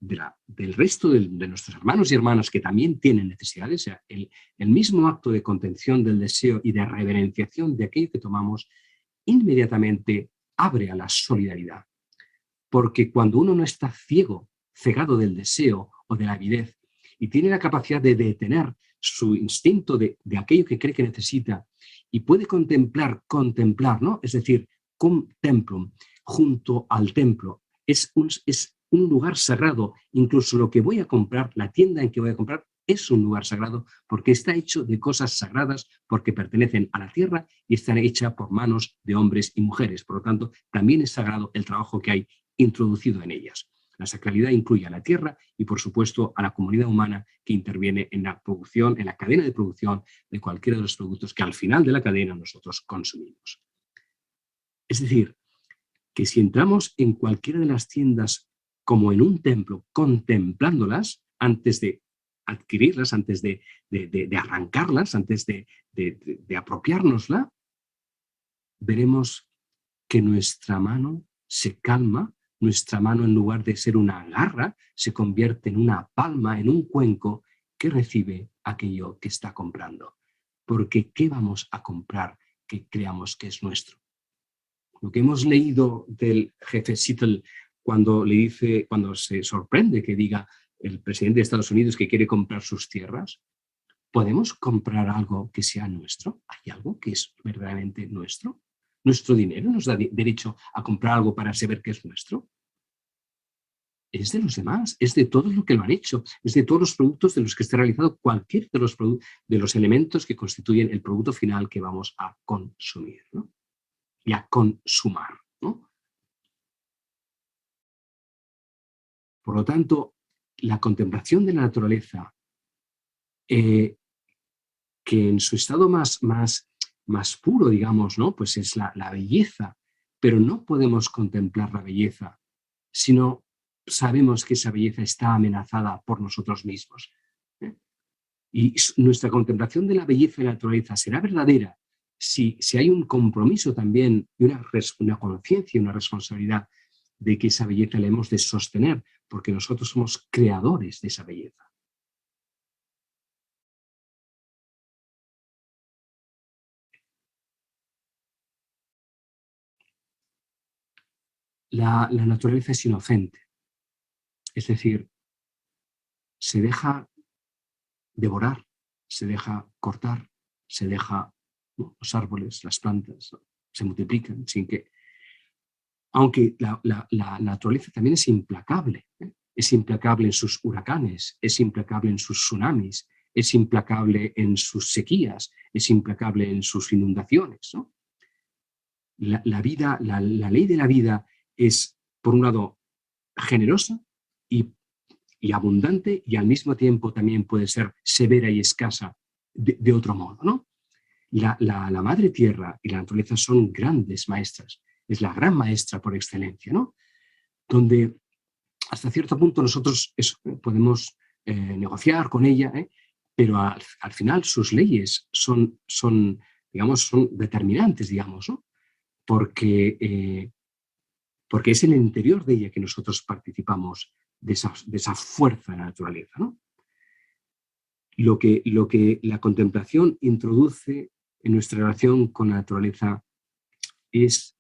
del resto de nuestros hermanos y hermanas que también tienen necesidades. O sea, el mismo acto de contención del deseo y de reverenciación de aquello que tomamos inmediatamente abre a la solidaridad, porque cuando uno no está cegado del deseo o de la avidez y tiene la capacidad de detener su instinto de aquello que cree que necesita y puede contemplar, ¿no? Es decir, cum templum, junto al templo, es un lugar sagrado. Incluso lo que voy a comprar, la tienda en que voy a comprar, es un lugar sagrado porque está hecho de cosas sagradas, porque pertenecen a la tierra y están hechas por manos de hombres y mujeres. Por lo tanto, también es sagrado el trabajo que hay introducido en ellas. La sacralidad incluye a la tierra y, por supuesto, a la comunidad humana que interviene en la producción, en la cadena de producción de cualquiera de los productos que al final de la cadena nosotros consumimos. Es decir, que si entramos en cualquiera de las tiendas como en un templo, contemplándolas antes de adquirirlas, antes de arrancarlas, antes de apropiárnosla, veremos que nuestra mano se calma. Nuestra mano, en lugar de ser una garra, se convierte en una palma, en un cuenco que recibe aquello que está comprando. Porque ¿qué vamos a comprar que creamos que es nuestro? Lo que hemos leído del jefe Seattle cuando se sorprende que diga el presidente de Estados Unidos que quiere comprar sus tierras, ¿podemos comprar algo que sea nuestro? ¿Hay algo que es verdaderamente nuestro? ¿Nuestro dinero nos da derecho a comprar algo para saber que es nuestro? Es de los demás, es de todos los que lo han hecho, es de todos los productos de los que esté realizado cualquier de los elementos que constituyen el producto final que vamos a consumir, ¿no? Y a consumar, ¿no? Por lo tanto, la contemplación de la naturaleza, que en su estado más puro, digamos, ¿no? Pues es la belleza, pero no podemos contemplar la belleza si no sabemos que esa belleza está amenazada por nosotros mismos. Y nuestra contemplación de la belleza de la naturaleza será verdadera si hay un compromiso también y una conciencia y una responsabilidad de que esa belleza la hemos de sostener, porque nosotros somos creadores de esa belleza. La naturaleza es inocente, es decir, se deja devorar, se deja cortar, se deja, ¿no? Los árboles, las plantas, ¿no? Se multiplican sin que... Aunque la naturaleza también es implacable, ¿eh? Es implacable en sus huracanes, es implacable en sus tsunamis, es implacable en sus sequías, es implacable en sus inundaciones, ¿no? La ley de la vida es, por un lado, generosa y abundante, y al mismo tiempo también puede ser severa y escasa de otro modo, ¿no? La madre tierra y la naturaleza son grandes maestras, es la gran maestra por excelencia, ¿no? Donde hasta cierto punto nosotros podemos negociar con ella, pero al final sus leyes son determinantes, digamos, ¿no? Porque es en el interior de ella que nosotros participamos de esa fuerza de la naturaleza, ¿no? Lo que la contemplación introduce en nuestra relación con la naturaleza es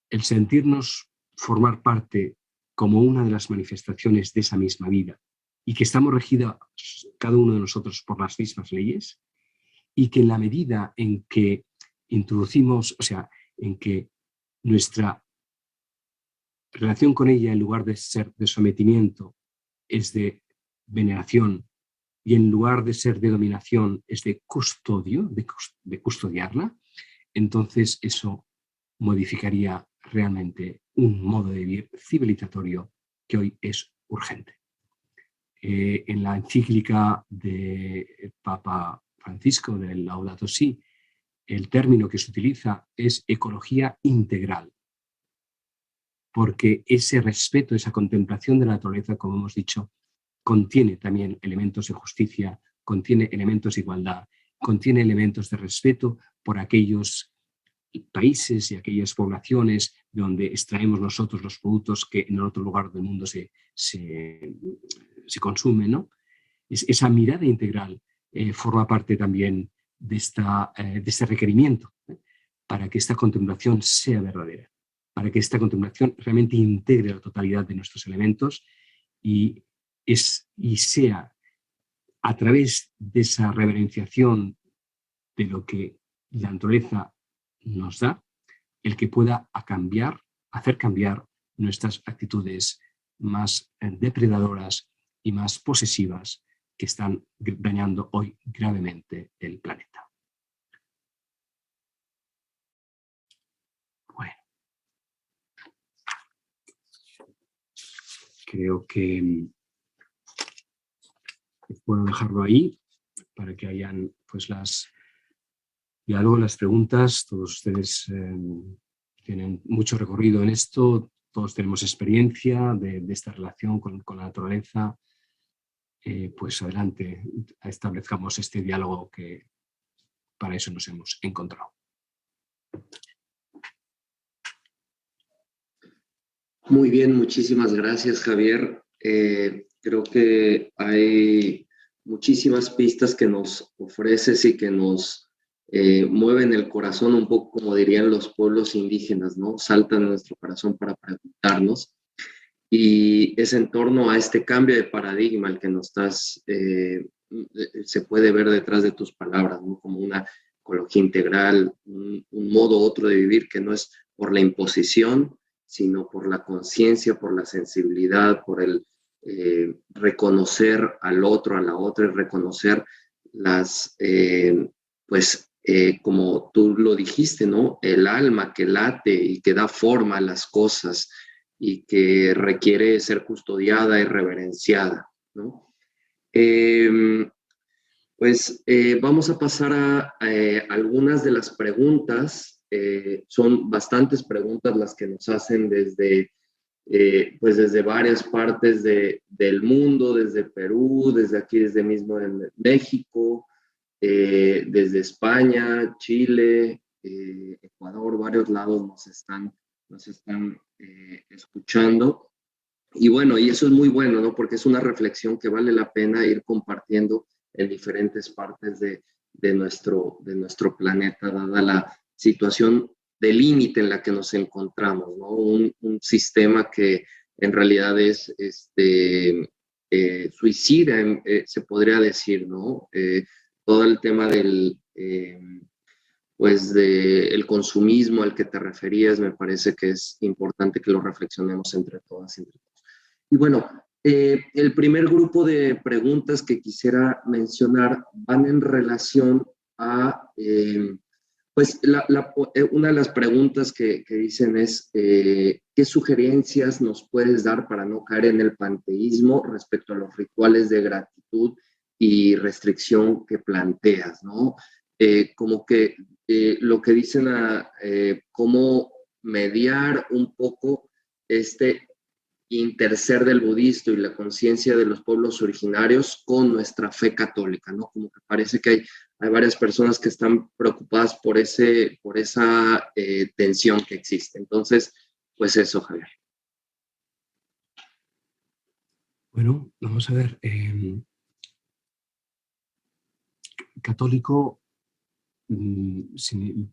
el sentirnos formar parte como una de las manifestaciones de esa misma vida y que estamos regidos cada uno de nosotros por las mismas leyes y que en la medida en que introducimos, o sea, en que nuestra relación con ella, en lugar de ser de sometimiento, es de veneración, y en lugar de ser de dominación, es de custodio, de custodiarla, entonces eso modificaría realmente un modo de vivir civilizatorio que hoy es urgente. En la encíclica del Papa Francisco, del Laudato Si, el término que se utiliza es ecología integral, porque ese respeto, esa contemplación de la naturaleza, como hemos dicho, contiene también elementos de justicia, contiene elementos de igualdad, contiene elementos de respeto por aquellos países y aquellas poblaciones donde extraemos nosotros los productos que en otro lugar del mundo se consumen, ¿no? Esa mirada integral forma parte también de este requerimiento, para que esta contemplación sea verdadera, para que esta contemplación realmente integre la totalidad de nuestros elementos y sea a través de esa reverenciación de lo que la naturaleza nos da, el que pueda hacer cambiar nuestras actitudes más depredadoras y más posesivas que están dañando hoy gravemente el planeta. Bueno, creo que puedo dejarlo ahí para que hayan pues luego las preguntas. Todos ustedes tienen mucho recorrido en esto, todos tenemos experiencia de esta relación con la naturaleza. Pues adelante, establezcamos este diálogo que para eso nos hemos encontrado. Muy bien, muchísimas gracias, Javier. Creo que hay muchísimas pistas que nos ofreces y que nos mueven el corazón un poco, como dirían los pueblos indígenas, ¿no? Saltan en nuestro corazón para preguntarnos. Y es en torno a este cambio de paradigma el que nos estás, se puede ver detrás de tus palabras, ¿no? Como una ecología integral, un modo otro de vivir que no es por la imposición, sino por la conciencia, por la sensibilidad, por el reconocer al otro, a la otra, y reconocer las, como tú lo dijiste, ¿no? El alma que late y que da forma a las cosas y que requiere ser custodiada y reverenciada, ¿no? Vamos a pasar a algunas de las preguntas. Son bastantes preguntas las que nos hacen desde varias partes del mundo, desde Perú, desde aquí, desde mismo en México, desde España, Chile, Ecuador, varios lados nos están escuchando. Y bueno, y eso es muy bueno, ¿no? Porque es una reflexión que vale la pena ir compartiendo en diferentes partes de nuestro planeta, dada la situación de límite en la que nos encontramos, ¿no? Un sistema que en realidad es suicida, se podría decir, ¿no? Todo el tema del el consumismo al que te referías, me parece que es importante que lo reflexionemos entre todas y entre todos. Y bueno, el primer grupo de preguntas que quisiera mencionar van en relación a, una de las preguntas que dicen es, ¿qué sugerencias nos puedes dar para no caer en el panteísmo respecto a los rituales de gratitud y restricción que planteas, ¿no? Como que lo que dicen cómo mediar un poco este interser del budista y la conciencia de los pueblos originarios con nuestra fe católica, ¿no? Como que parece que hay varias personas que están preocupadas por esa tensión que existe. Entonces, pues eso, Javier. Bueno, vamos a ver. Católico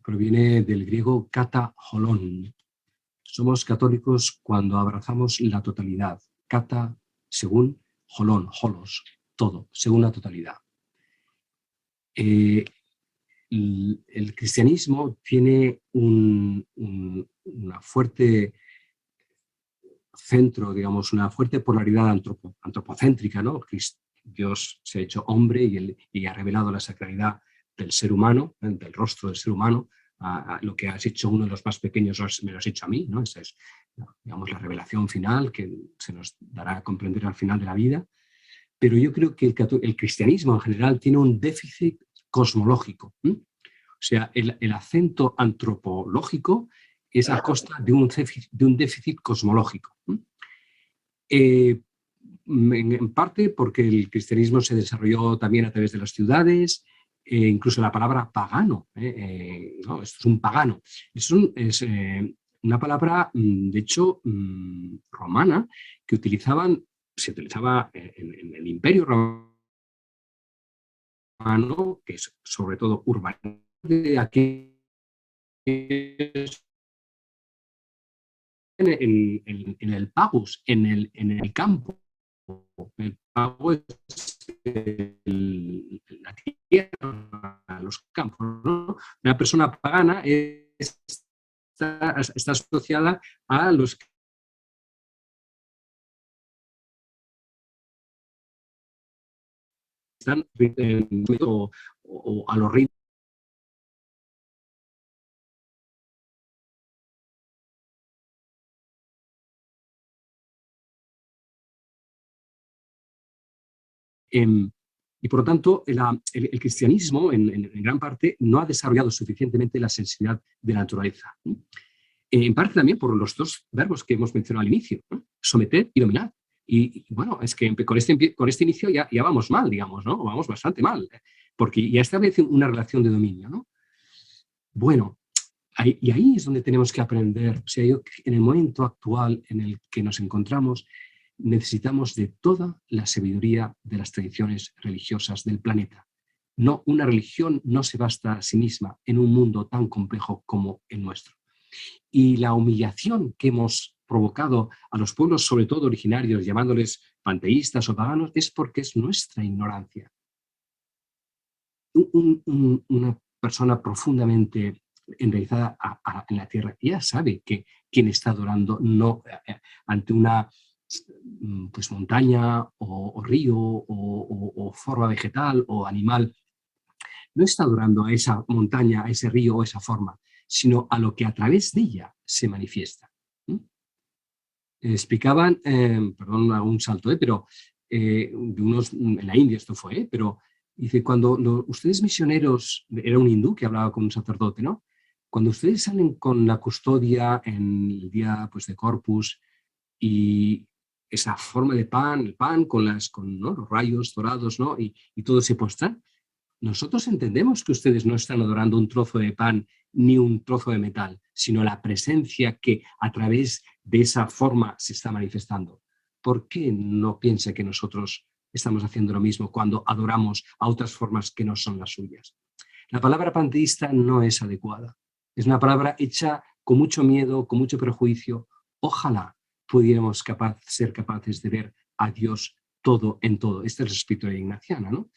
proviene del griego kata holon. Somos católicos cuando abrazamos la totalidad. Kata, según holon, holos, todo, según la totalidad. El cristianismo tiene una fuerte centro, digamos, una fuerte polaridad antropocéntrica, ¿no? Dios se ha hecho hombre y ha revelado la sacralidad del ser humano, del rostro del ser humano. Lo que has hecho uno de los más pequeños me lo has hecho a mí, ¿no? Esa es, digamos, la revelación final que se nos dará a comprender al final de la vida. Pero yo creo que el cristianismo en general tiene un déficit cosmológico. O sea, el acento antropológico es a costa de un déficit cosmológico. En parte porque el cristianismo se desarrolló también a través de las ciudades, incluso la palabra pagano, no, esto es un pagano, es una palabra, de hecho, romana, que se utilizaba en el Imperio Romano, que es sobre todo urbano, de aquí en el pagus, en el campo. El pago es la tierra, los campos, ¿no? Una persona pagana está asociada a los que están o a los reyes. Y por lo tanto, el cristianismo, en gran parte, no ha desarrollado suficientemente la sensibilidad de la naturaleza. En parte también por los dos verbos que hemos mencionado al inicio, ¿no? Someter y dominar. Y bueno, es que con este inicio ya vamos mal, digamos, ¿no? Vamos bastante mal, porque ya establece una relación de dominio, ¿no? Bueno, y ahí es donde tenemos que aprender. O sea, en el momento actual en el que nos encontramos, necesitamos de toda la sabiduría de las tradiciones religiosas del planeta. No, una religión no se basta a sí misma en un mundo tan complejo como el nuestro. Y la humillación que hemos provocado a los pueblos, sobre todo originarios, llamándoles panteístas o paganos, es porque es nuestra ignorancia. Una persona profundamente enraizada en la tierra ya sabe que quien está adorando no ante una pues montaña o río o forma vegetal o animal, no está adorando a esa montaña, a ese río o esa forma, sino a lo que a través de ella se manifiesta. Explicaban, perdón, un salto, pero en la India esto fue, pero dice, cuando ustedes misioneros, era un hindú que hablaba con un sacerdote, ¿no? Cuando ustedes salen con la custodia en el día pues, de Corpus y esa forma de pan, el pan con ¿no? los rayos dorados, ¿no? y todo se postra, nosotros entendemos que ustedes no están adorando un trozo de pan ni un trozo de metal, sino la presencia que a través de esa forma se está manifestando. ¿Por qué no piensa que nosotros estamos haciendo lo mismo cuando adoramos a otras formas que no son las suyas? La palabra panteísta no es adecuada. Es una palabra hecha con mucho miedo, con mucho prejuicio. Ojalá pudiéramos ser capaces de ver a Dios todo en todo. Esta es la espiritualidad ignaciana, ¿no?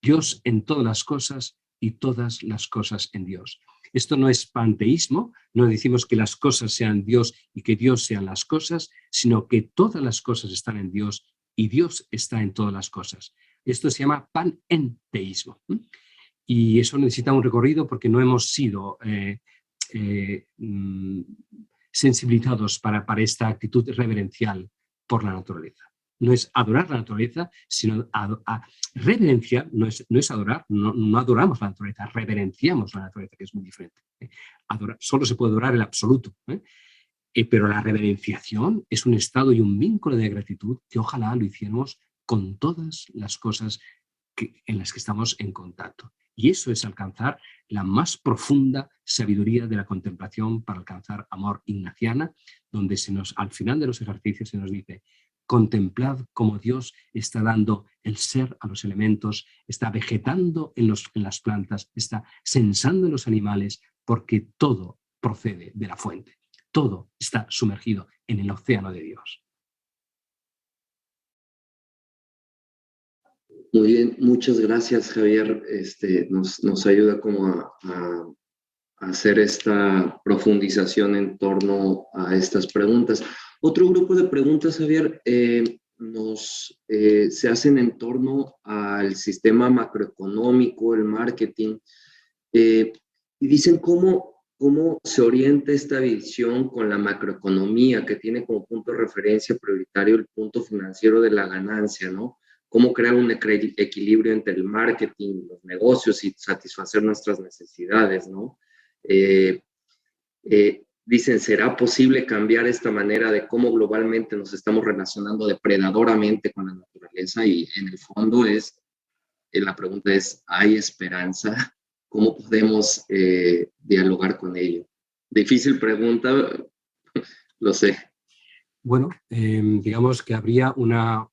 Dios en todas las cosas y todas las cosas en Dios. Esto no es panteísmo, no decimos que las cosas sean Dios y que Dios sean las cosas, sino que todas las cosas están en Dios y Dios está en todas las cosas. Esto se llama panenteísmo. Y eso necesita un recorrido porque no hemos sido sensibilizados para esta actitud reverencial por la naturaleza. No es adorar la naturaleza, sino reverenciar, no es adorar, no adoramos la naturaleza, reverenciamos la naturaleza, que es muy diferente. Solo se puede adorar el absoluto. Pero la reverenciación es un estado y un vínculo de gratitud que ojalá lo hiciéramos con todas las cosas en las que estamos en contacto. Y eso es alcanzar la más profunda sabiduría de la contemplación para alcanzar amor ignaciana, donde al final de los ejercicios se nos dice: contemplad cómo Dios está dando el ser a los elementos, está vegetando en las plantas, está sensando en los animales, porque todo procede de la fuente. Todo está sumergido en el océano de Dios. Muy bien, muchas gracias, Javier. Nos ayuda como a hacer esta profundización en torno a estas preguntas. Otro grupo de preguntas, Javier, se hacen en torno al sistema macroeconómico, el marketing, y dicen cómo se orienta esta visión con la macroeconomía, que tiene como punto de referencia prioritario el punto financiero de la ganancia, ¿no? Cómo crear un equilibrio entre el marketing, los negocios y satisfacer nuestras necesidades, ¿no? Dicen, ¿será posible cambiar esta manera de cómo globalmente nos estamos relacionando depredadoramente con la naturaleza? Y en el fondo la pregunta es, ¿hay esperanza? ¿Cómo podemos dialogar con ello? Difícil pregunta, lo sé. Bueno, digamos que habría una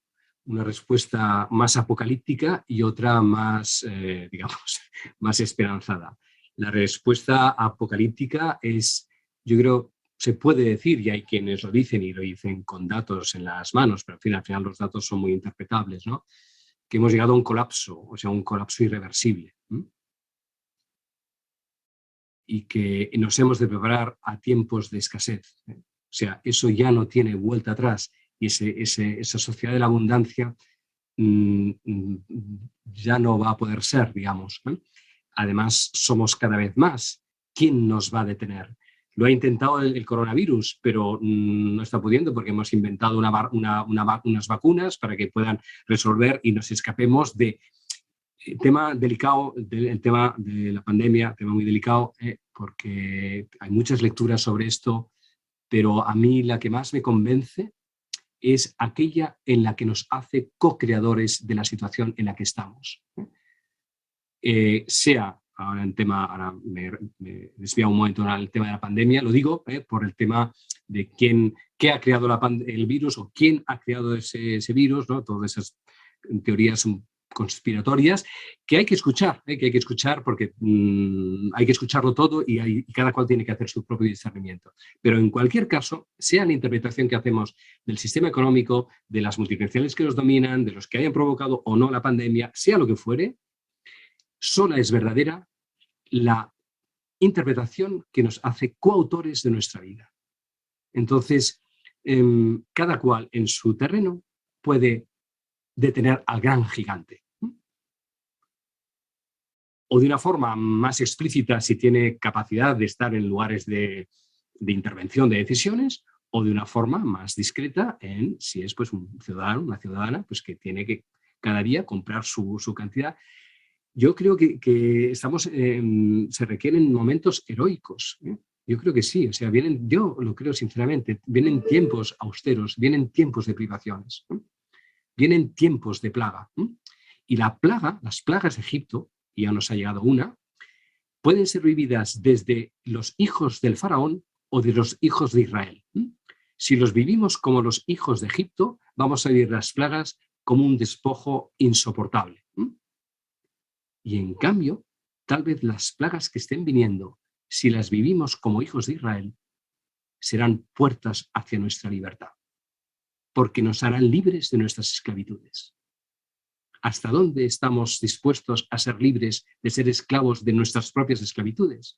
respuesta más apocalíptica y otra más, digamos, más esperanzada. La respuesta apocalíptica es, yo creo, se puede decir, y hay quienes lo dicen y lo dicen con datos en las manos, pero al final los datos son muy interpretables, ¿no? Que hemos llegado a un colapso, o sea, un colapso irreversible. Y que nos hemos de preparar a tiempos de escasez. O sea, eso ya no tiene vuelta atrás. Y esa sociedad de la abundancia ya no va a poder ser, digamos. Además, somos cada vez más. ¿Quién nos va a detener? Lo ha intentado el coronavirus, pero no está pudiendo porque hemos inventado unas vacunas para que puedan resolver y nos escapemos de... Tema delicado, el tema de la pandemia, tema muy delicado, porque hay muchas lecturas sobre esto, pero a mí la que más me convence es aquella en la que nos hace co-creadores de la situación en la que estamos. Sea, ahora me he desviado un momento al tema de la pandemia, lo digo por el tema de qué ha creado el virus o quién ha creado ese virus, ¿no? Todas esas teorías conspiratorias que hay que escuchar porque hay que escucharlo todo y cada cual tiene que hacer su propio discernimiento. Pero en cualquier caso, sea la interpretación que hacemos del sistema económico, de las multinacionales que nos dominan, de los que hayan provocado o no la pandemia, sea lo que fuere, sola es verdadera la interpretación que nos hace coautores de nuestra vida. Entonces, cada cual en su terreno puede detener al gran gigante. O de una forma más explícita si tiene capacidad de estar en lugares de intervención de decisiones, o de una forma más discreta si es pues un ciudadano, una ciudadana, pues que tiene que cada día comprar su cantidad. Yo creo que estamos, se requieren momentos heroicos. Yo creo que sí, o sea, yo lo creo sinceramente, vienen tiempos austeros, vienen tiempos de privaciones, vienen tiempos de plaga. Y las plagas de Egipto, y ya nos ha llegado una, pueden ser vividas desde los hijos del faraón o de los hijos de Israel. Si los vivimos como los hijos de Egipto, vamos a vivir las plagas como un despojo insoportable. Y en cambio, tal vez las plagas que estén viniendo, si las vivimos como hijos de Israel, serán puertas hacia nuestra libertad, porque nos harán libres de nuestras esclavitudes. ¿Hasta dónde estamos dispuestos a ser libres de ser esclavos de nuestras propias esclavitudes?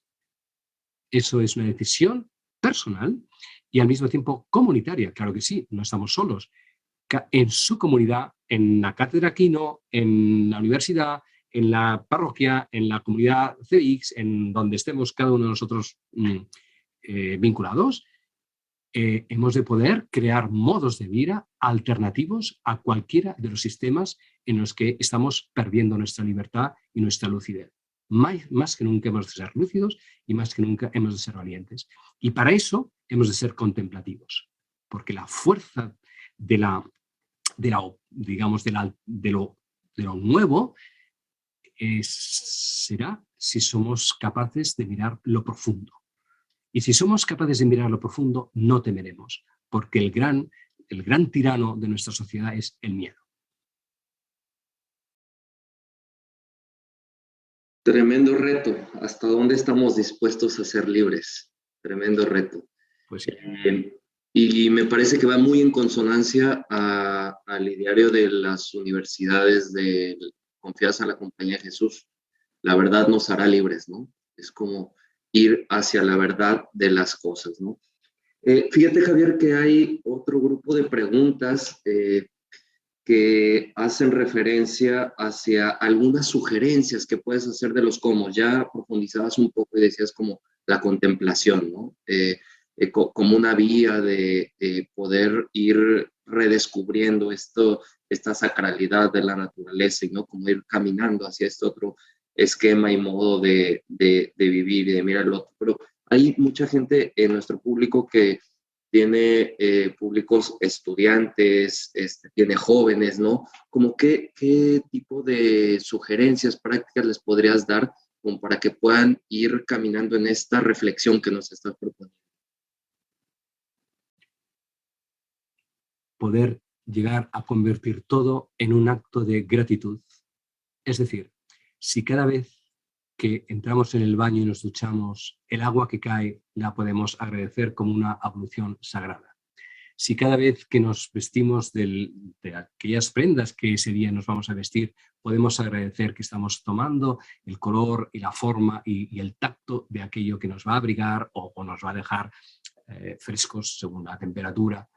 Eso es una decisión personal y al mismo tiempo comunitaria. Claro que sí, no estamos solos. En su comunidad, en la cátedra Aquino, en la universidad, en la parroquia, en la comunidad CX, en donde estemos cada uno de nosotros vinculados, hemos de poder crear modos de vida alternativos a cualquiera de los sistemas en los que estamos perdiendo nuestra libertad y nuestra lucidez. Más que nunca hemos de ser lúcidos y más que nunca hemos de ser valientes. Y para eso hemos de ser contemplativos, porque la fuerza de lo nuevo será si somos capaces de mirar lo profundo. Y si somos capaces de mirar lo profundo, no temeremos, porque el gran tirano de nuestra sociedad es el miedo. Tremendo reto. ¿Hasta dónde estamos dispuestos a ser libres? Tremendo reto. Pues sí. Y me parece que va muy en consonancia al ideario de las universidades de confianza en la compañía de Jesús. La verdad nos hará libres, ¿no? Es como ir hacia la verdad de las cosas, ¿no? Fíjate, Javier, que hay otro grupo de preguntas que hacen referencia hacia algunas sugerencias que puedes hacer de los cómo. Ya profundizabas un poco y decías como la contemplación, ¿no? Como una vía de poder ir redescubriendo esta sacralidad de la naturaleza y no como ir caminando hacia este otro esquema y modo de vivir y de mirar el otro. Pero hay mucha gente en nuestro público que tiene públicos estudiantes, tiene jóvenes, ¿no? Como qué tipo de sugerencias prácticas les podrías dar como para que puedan ir caminando en esta reflexión que nos estás proponiendo. Poder llegar a convertir todo en un acto de gratitud. Es decir, si cada vez que entramos en el baño y nos duchamos, el agua que cae la podemos agradecer como una ablución sagrada. Si cada vez que nos vestimos de aquellas prendas que ese día nos vamos a vestir, podemos agradecer que estamos tomando el color y la forma y el tacto de aquello que nos va a abrigar o nos va a dejar frescos según la temperatura.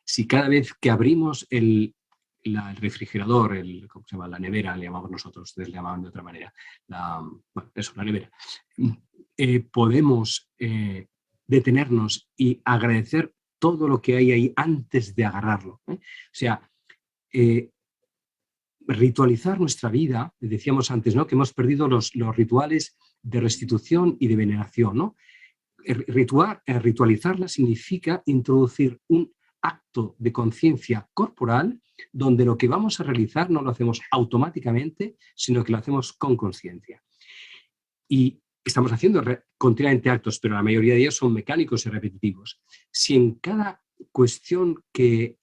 Si cada vez que abrimos el refrigerador, ¿cómo se llama? La nevera, le llamamos nosotros, ustedes le llamaban de otra manera, la nevera, podemos detenernos y agradecer todo lo que hay ahí antes de agarrarlo. O sea, ritualizar nuestra vida, decíamos antes, ¿no? Que hemos perdido los rituales de restitución y de veneración, ¿no? Ritualizarla significa introducir un acto de conciencia corporal donde lo que vamos a realizar no lo hacemos automáticamente, sino que lo hacemos con conciencia. Y estamos haciendo continuamente actos, pero la mayoría de ellos son mecánicos y repetitivos. Si en cada cuestión que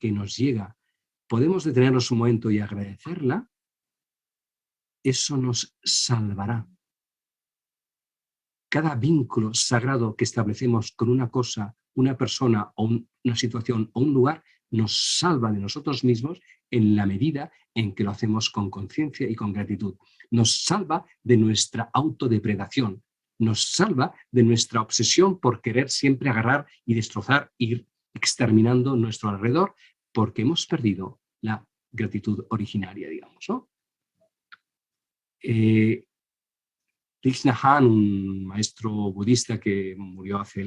nos llega podemos detenernos un momento y agradecerla, eso nos salvará. Cada vínculo sagrado que establecemos con una cosa, una persona o una situación o un lugar nos salva de nosotros mismos en la medida en que lo hacemos con conciencia y con gratitud. Nos salva de nuestra autodepredación, nos salva de nuestra obsesión por querer siempre agarrar y destrozar, ir exterminando nuestro alrededor, porque hemos perdido la gratitud originaria, digamos, ¿no? Thich Nhat Hanh, un maestro budista que murió hace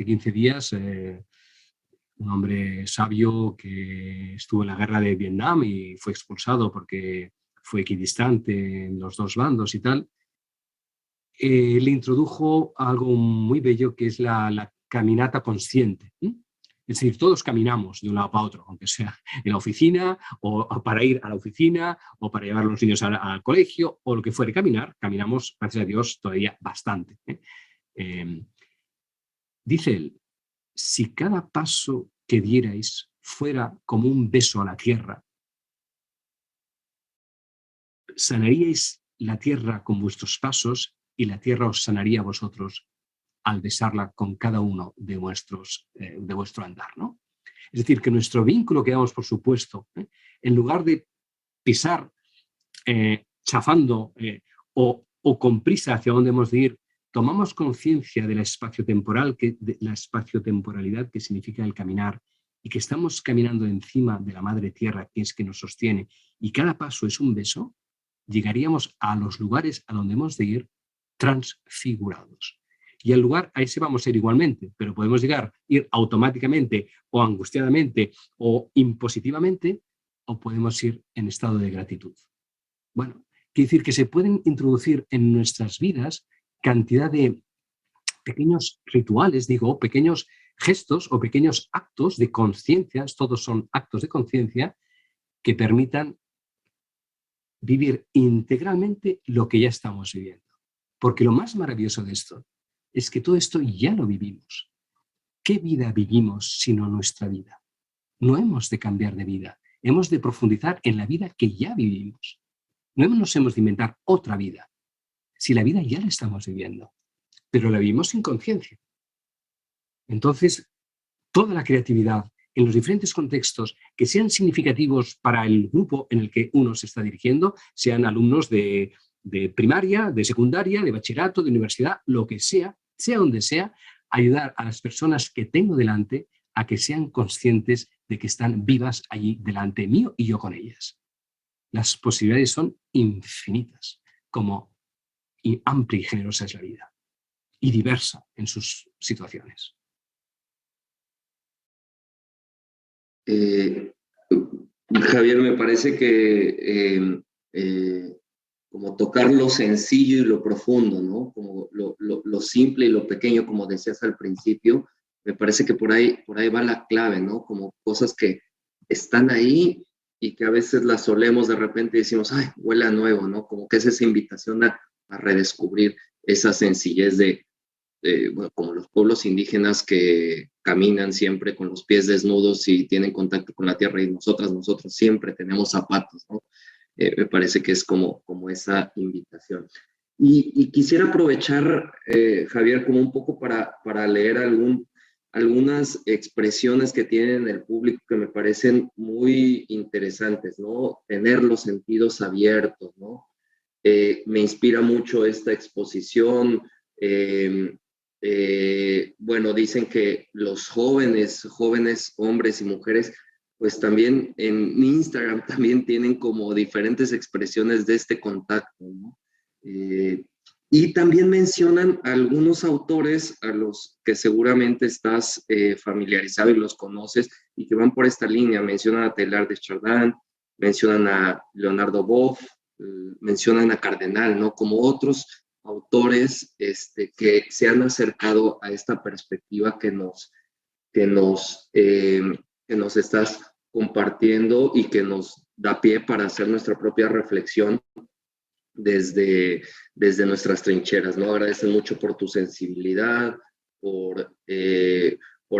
15 días, un hombre sabio que estuvo en la guerra de Vietnam y fue expulsado porque fue equidistante en los dos bandos y tal, le introdujo algo muy bello que es la caminata consciente. Es decir, todos caminamos de un lado para otro, aunque sea en la oficina o para ir a la oficina o para llevar a los niños al colegio o lo que fuere. Caminamos, gracias a Dios, todavía bastante. Dice él, si cada paso que dierais fuera como un beso a la tierra, sanaríais la tierra con vuestros pasos y la tierra os sanaría a vosotros al besarla con cada uno de vuestro andar, ¿no? Es decir, que nuestro vínculo que damos por supuesto, en lugar de pisar chafando o con prisa hacia donde hemos de ir, tomamos conciencia de la espaciotemporalidad que significa el caminar y que estamos caminando encima de la madre tierra que es que nos sostiene y cada paso es un beso, llegaríamos a los lugares a donde hemos de ir transfigurados. Y al lugar a ese vamos a ir igualmente, pero podemos ir automáticamente o angustiadamente o impositivamente, o podemos ir en estado de gratitud. Bueno, Quiere decir que se pueden introducir en nuestras vidas cantidad de pequeños rituales, digo, pequeños gestos o pequeños actos de conciencia, todos son actos de conciencia, que permitan vivir integralmente lo que ya estamos viviendo. Porque lo más maravilloso de esto es que todo esto ya lo vivimos. ¿Qué vida vivimos sino nuestra vida? No hemos de cambiar de vida, hemos de profundizar en la vida que ya vivimos. No nos hemos de inventar otra vida, si la vida ya la estamos viviendo, pero la vivimos sin conciencia. Entonces, toda la creatividad en los diferentes contextos que sean significativos para el grupo en el que uno se está dirigiendo, sean alumnos de primaria, de secundaria, de bachillerato, de universidad, lo que sea donde sea, ayudar a las personas que tengo delante a que sean conscientes de que están vivas allí delante mío y yo con ellas. Las posibilidades son infinitas, como amplia y generosa es la vida, y diversa en sus situaciones. Javier, me parece que como tocar lo sencillo y lo profundo, ¿no? Como lo simple y lo pequeño, como decías al principio, me parece que por ahí va la clave, ¿no? Como cosas que están ahí y que a veces las solemos de repente y decimos, ay, huele a nuevo, ¿no? Como que es esa invitación a redescubrir esa sencillez bueno, como los pueblos indígenas que caminan siempre con los pies desnudos y tienen contacto con la tierra, y nosotros siempre tenemos zapatos, ¿no? Me parece que es como esa invitación. Y quisiera aprovechar, Javier, como un poco para leer algunas expresiones que tienen el público que me parecen muy interesantes, ¿no? Tener los sentidos abiertos, ¿no? Me inspira mucho esta exposición. Bueno, dicen que los jóvenes, hombres y mujeres, pues también en Instagram también tienen como diferentes expresiones de este contacto, ¿no? Y también mencionan algunos autores a los que seguramente estás familiarizado y los conoces y que van por esta línea. Mencionan a Teilhard de Chardin, mencionan a Leonardo Boff, mencionan a Cardenal, ¿no? Como otros autores que se han acercado a esta perspectiva que nos estás compartiendo y que nos da pie para hacer nuestra propia reflexión desde nuestras trincheras, ¿no? Agradecen mucho por tu sensibilidad, por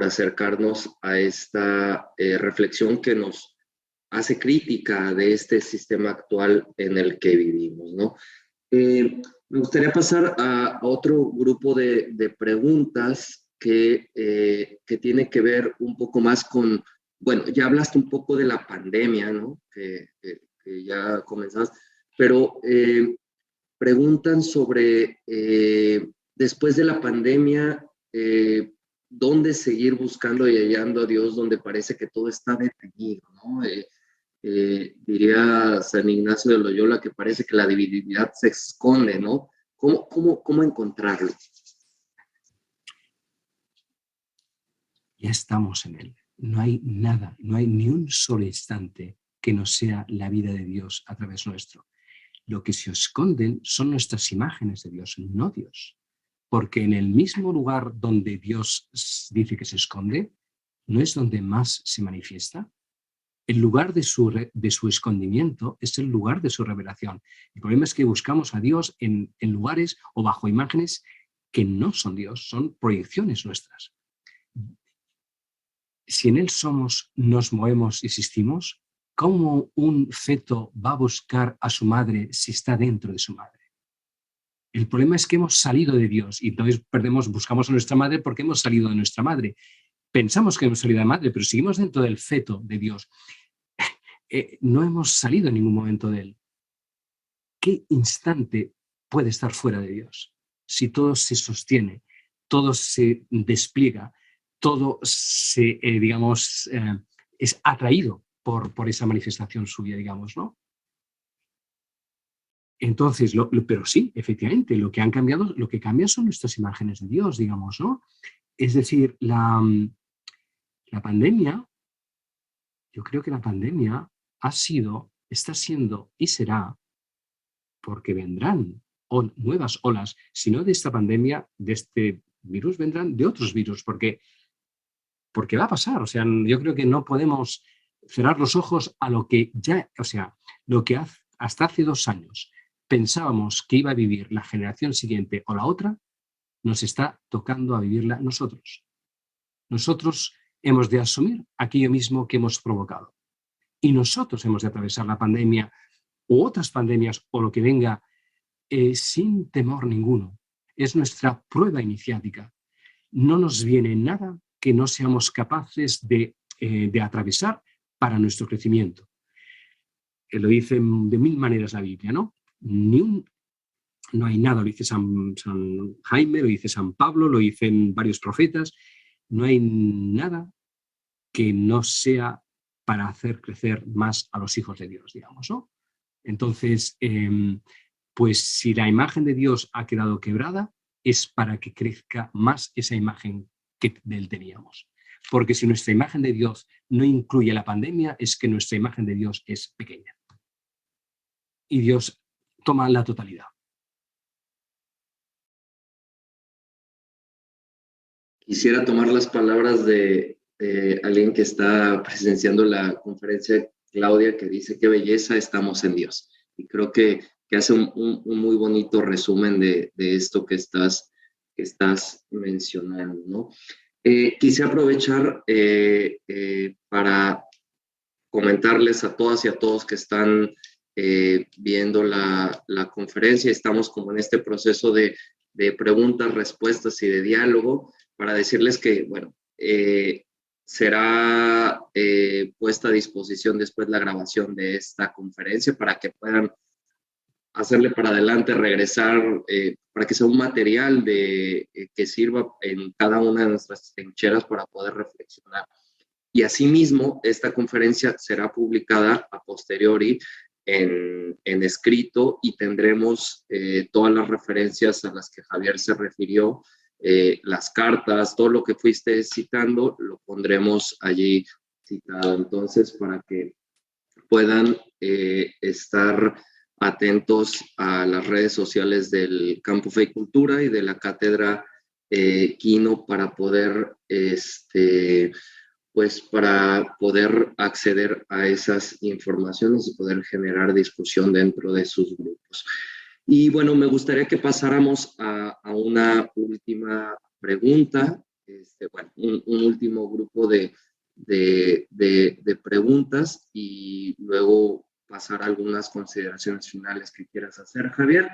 acercarnos a esta reflexión que nos hace crítica de este sistema actual en el que vivimos, ¿no? Me gustaría pasar a otro grupo de preguntas que tiene que ver un poco más con, bueno, ya hablaste un poco de la pandemia, ¿no? Que ya comenzaste, pero preguntan sobre, después de la pandemia, dónde seguir buscando y hallando a Dios donde parece que todo está detenido, ¿no? Diría San Ignacio de Loyola que parece que la divinidad se esconde, ¿no? ¿Cómo encontrarlo? Ya estamos en él. No hay nada, no hay ni un solo instante que no sea la vida de Dios a través nuestro. Lo que se esconden son nuestras imágenes de Dios, no Dios. Porque en el mismo lugar donde Dios dice que se esconde, no es donde más se manifiesta. El lugar de su escondimiento es el lugar de su revelación. El problema es que buscamos a Dios en lugares o bajo imágenes que no son Dios, son proyecciones nuestras. Si en Él somos, nos movemos y existimos, ¿cómo un feto va a buscar a su madre si está dentro de su madre? El problema es que hemos salido de Dios y entonces buscamos a nuestra madre porque hemos salido de nuestra madre. Pensamos que hemos salido de madre, pero seguimos dentro del feto de Dios. No hemos salido en ningún momento de Él. ¿Qué instante puede estar fuera de Dios? Si todo se sostiene, todo se despliega, todo se, es atraído por esa manifestación suya, digamos, ¿no? Entonces, pero sí, efectivamente, lo que cambia son nuestras imágenes de Dios, digamos, ¿no? Es decir, la pandemia, yo creo que la pandemia está siendo y será porque vendrán nuevas olas, si no de esta pandemia, de este virus, vendrán de otros virus, porque va a pasar. O sea, yo creo que no podemos cerrar los ojos a lo que ya, o sea, lo que hasta hace 2 años pensábamos que iba a vivir la generación siguiente o la otra, nos está tocando a vivirla nosotros. Nosotros hemos de asumir aquello mismo que hemos provocado. Y nosotros hemos de atravesar la pandemia u otras pandemias o lo que venga sin temor ninguno. Es nuestra prueba iniciática. No nos viene nada que no seamos capaces de atravesar para nuestro crecimiento. Lo dice de 1000 maneras la Biblia, ¿no? No hay nada, lo dice San Jaime, lo dice San Pablo, lo dicen varios profetas. No hay nada que no sea para hacer crecer más a los hijos de Dios, digamos, ¿no? Entonces, pues si la imagen de Dios ha quedado quebrada, es para que crezca más esa imagen que de él teníamos. Porque si nuestra imagen de Dios no incluye la pandemia, es que nuestra imagen de Dios es pequeña. Y Dios toma la totalidad. Quisiera tomar las palabras de alguien que está presenciando la conferencia, Claudia, que dice: qué belleza, estamos en Dios. Y creo que hace un muy bonito resumen de esto que estás mencionando, ¿no? Quise aprovechar para comentarles a todas y a todos que están viendo la conferencia. Estamos como en este proceso de preguntas, respuestas y de diálogo, para decirles que, bueno, será puesta a disposición después la grabación de esta conferencia para que puedan hacerle para adelante, regresar, para que sea un material que sirva en cada una de nuestras trincheras para poder reflexionar. Y asimismo, esta conferencia será publicada a posteriori en escrito, y tendremos todas las referencias a las que Javier se refirió, las cartas, todo lo que fuiste citando, lo pondremos allí citado. Entonces, para que puedan estar atentos a las redes sociales del Campo Fe y Cultura y de la Cátedra Quino para poder, pues para poder acceder a esas informaciones y poder generar discusión dentro de sus grupos. Y bueno, me gustaría que pasáramos a una última pregunta, bueno, un último grupo de preguntas, y luego pasar a algunas consideraciones finales que quieras hacer, Javier.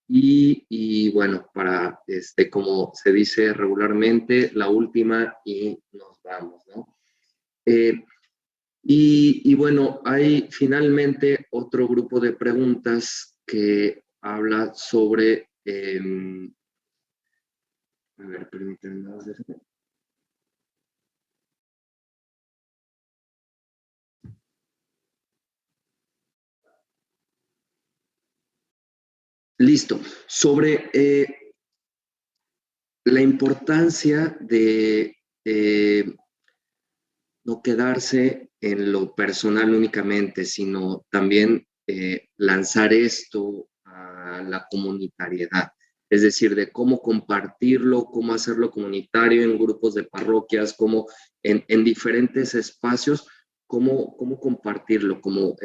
Y bueno, para, como se dice regularmente, la última y nos vamos, ¿no? Y bueno, hay finalmente otro grupo de preguntas que habla sobre... a ver, permítanme. Listo. Sobre la importancia de no quedarse en lo personal únicamente, sino también lanzar esto a la comunitariedad. Es decir, de cómo compartirlo, cómo hacerlo comunitario en grupos de parroquias, cómo en diferentes espacios, cómo compartirlo, como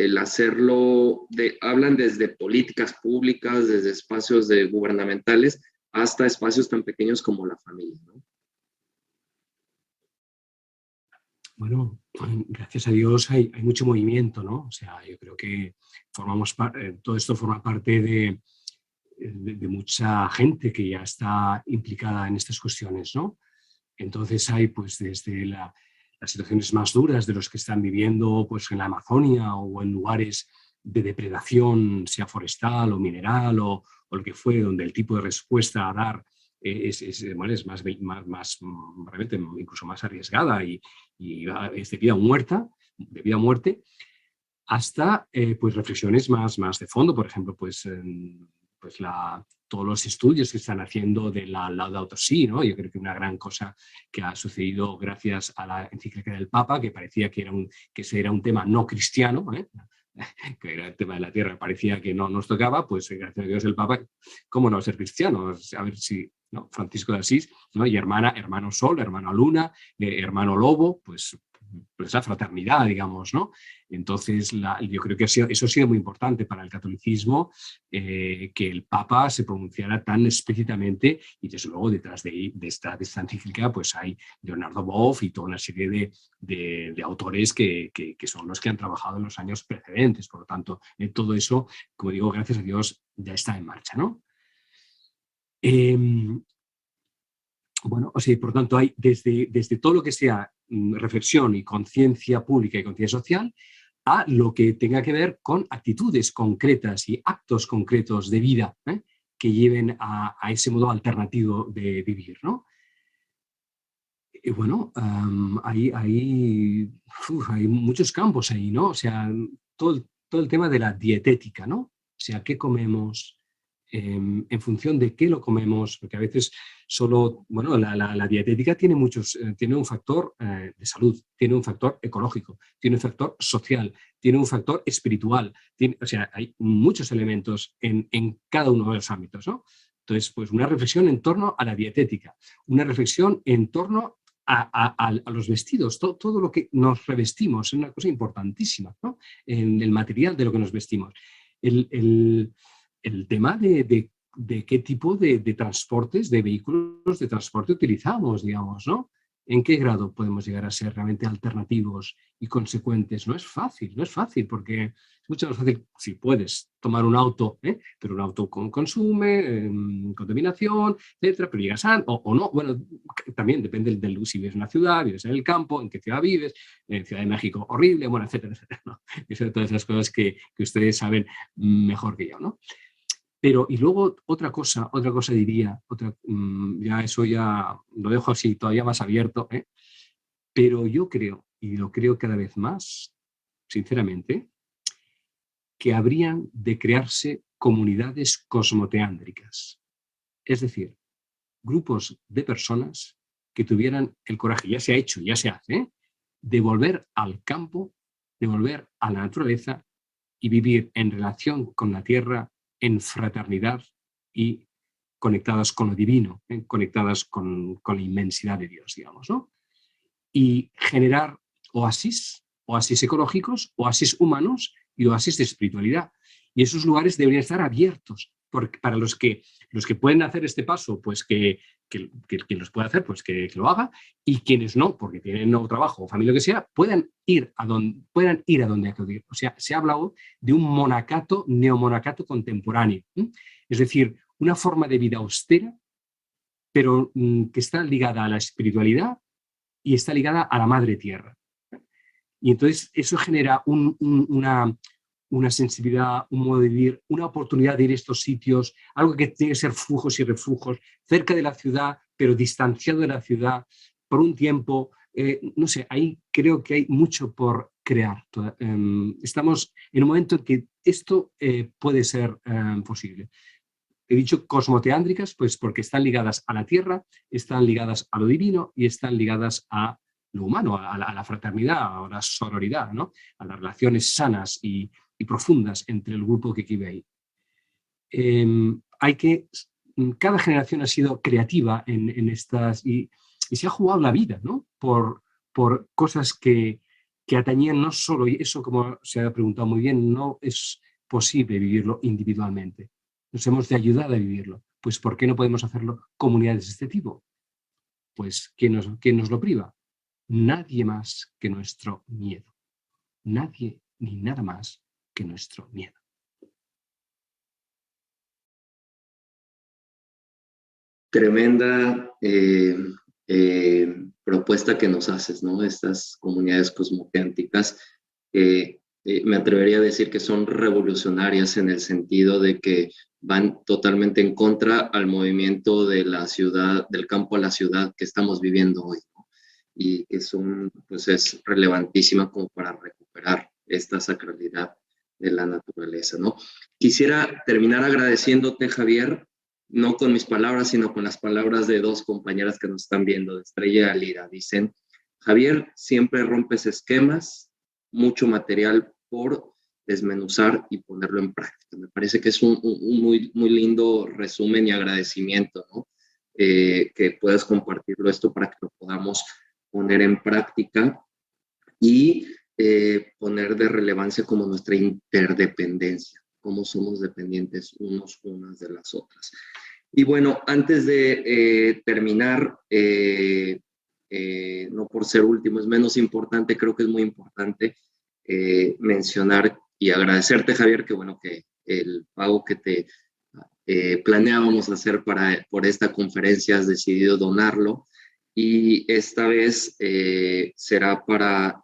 el hacerlo, hablan desde políticas públicas, desde espacios gubernamentales, hasta espacios tan pequeños como la familia, ¿no? Bueno, gracias a Dios hay mucho movimiento, ¿no? O sea, yo creo que todo esto forma parte de mucha gente que ya está implicada en estas cuestiones, ¿no? Entonces hay, pues, desde las situaciones más duras de los que están viviendo, pues, en la Amazonia o en lugares de depredación, sea forestal o mineral o lo que fue, donde el tipo de respuesta a dar es más realmente incluso más arriesgada y es de vida o muerte, hasta pues reflexiones más de fondo. Por ejemplo, pues pues todos los estudios que están haciendo de la Laudato Si, ¿no? Yo creo que una gran cosa que ha sucedido gracias a la encíclica del Papa, que parecía que ese era un tema no cristiano, que era el tema de la tierra, parecía que no nos tocaba, pues gracias a Dios el Papa, ¿cómo no ser cristiano? A ver si, ¿no? Francisco de Asís, ¿no? Y hermano Sol, hermano Luna, hermano Lobo, pues esa fraternidad, digamos, ¿no? Entonces, yo creo que eso ha sido muy importante para el catolicismo, que el Papa se pronunciara tan explícitamente, y desde luego detrás de esta encíclica pues hay Leonardo Boff y toda una serie de autores que son los que han trabajado en los años precedentes. Por lo tanto, todo eso, como digo, gracias a Dios, ya está en marcha, ¿no? Bueno, o sea, por tanto, hay desde todo lo que sea reflexión y conciencia pública y conciencia social a lo que tenga que ver con actitudes concretas y actos concretos de vida, que lleven a ese modo alternativo de vivir, ¿no? Y bueno, hay muchos campos ahí, ¿no? O sea, todo el tema de la dietética, ¿no? O sea, ¿qué comemos? En función de qué lo comemos, porque a veces solo, bueno, la dietética tiene tiene un factor de salud, tiene un factor ecológico, tiene un factor social, tiene un factor espiritual, o sea, hay muchos elementos en cada uno de los ámbitos, ¿no? Entonces, pues una reflexión en torno a la dietética, una reflexión en torno a los vestidos, todo lo que nos revestimos, es una cosa importantísima, ¿no? En el material de lo que nos vestimos. El tema de qué tipo de transportes, de vehículos de transporte utilizamos, digamos, ¿no? ¿En qué grado podemos llegar a ser realmente alternativos y consecuentes? No es fácil, porque es mucho más fácil si puedes tomar un auto, pero un auto consume, contaminación, etcétera, pero llegas o no. Bueno, también depende del si vives en una ciudad, vives en el campo, en qué ciudad vives, en Ciudad de México, horrible, bueno, etcétera, etcétera, ¿no? Eso de todas esas cosas que ustedes saben mejor que yo, ¿no? Pero, y luego otra cosa diría, ya eso ya lo dejo así todavía más abierto, pero yo creo, y lo creo cada vez más, sinceramente, que habrían de crearse comunidades cosmoteándricas. Es decir, grupos de personas que tuvieran el coraje, ya se ha hecho, ya se hace, de volver al campo, de volver a la naturaleza y vivir en relación con la tierra, en fraternidad y conectadas con lo divino, conectadas con la inmensidad de Dios, digamos, ¿no? Y generar oasis ecológicos, oasis humanos y oasis de espiritualidad. Y esos lugares deberían estar abiertos para los que pueden hacer este paso, pues que los pueda hacer, pues que lo haga, y quienes no, porque tienen nuevo trabajo o familia, lo que sea, puedan ir a donde acudir. O sea, se ha hablado de un monacato, neomonacato contemporáneo. Es decir, una forma de vida austera, pero que está ligada a la espiritualidad y está ligada a la madre tierra. Y entonces eso genera una sensibilidad, un modo de vivir, una oportunidad de ir a estos sitios, algo que tiene que ser flujos y refugios, cerca de la ciudad, pero distanciado de la ciudad, por un tiempo. No sé, ahí creo que hay mucho por crear. Estamos en un momento en que esto puede ser posible. He dicho cosmoteándricas, pues porque están ligadas a la tierra, están ligadas a lo divino y están ligadas a lo humano, a la fraternidad, a la sororidad, ¿no? A las relaciones sanas y profundas entre el grupo que vive ahí. Cada generación ha sido creativa en estas y se ha jugado la vida, ¿no? Por cosas que atañían no solo, y eso, como se ha preguntado muy bien, no es posible vivirlo individualmente. Nos hemos de ayudar a vivirlo. Pues ¿por qué no podemos hacerlo comunidades de este tipo? Pues ¿quién nos lo priva? Nadie más que nuestro miedo. Nadie ni nada más que nuestro miedo. Tremenda propuesta que nos haces, ¿no? Estas comunidades cosmoteánticas, me atrevería a decir que son revolucionarias en el sentido de que van totalmente en contra al movimiento de la ciudad, del campo a la ciudad que estamos viviendo hoy, ¿no? Y que pues es relevantísima como para recuperar esta sacralidad la naturaleza, ¿no? Quisiera terminar agradeciéndote, Javier, no con mis palabras, sino con las palabras de dos compañeras que nos están viendo, de Estrella y Alida. Dicen, Javier, siempre rompes esquemas, mucho material por desmenuzar y ponerlo en práctica. Me parece que es un muy, muy lindo resumen y agradecimiento, ¿no? Que puedas compartirlo esto para que lo podamos poner en práctica y poner de relevancia como nuestra interdependencia, cómo somos dependientes unos de las otras. Y bueno, antes de terminar, no por ser último, es menos importante, creo que es muy importante mencionar y agradecerte, Javier, que bueno, que el pago que te planeábamos hacer por esta conferencia has decidido donarlo, y esta vez será para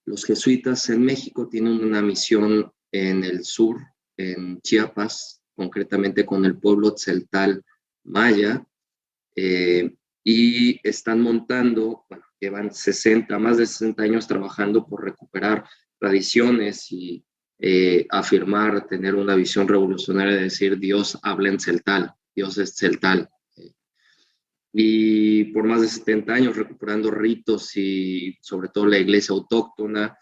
los jesuitas en México. Tienen una misión en el sur, en Chiapas, concretamente con el pueblo tzeltal maya, y están montando, bueno, llevan más de 60 años trabajando por recuperar tradiciones y afirmar, tener una visión revolucionaria de decir Dios habla en tzeltal, Dios es tzeltal. Y por más de 70 años recuperando ritos y sobre todo la iglesia autóctona,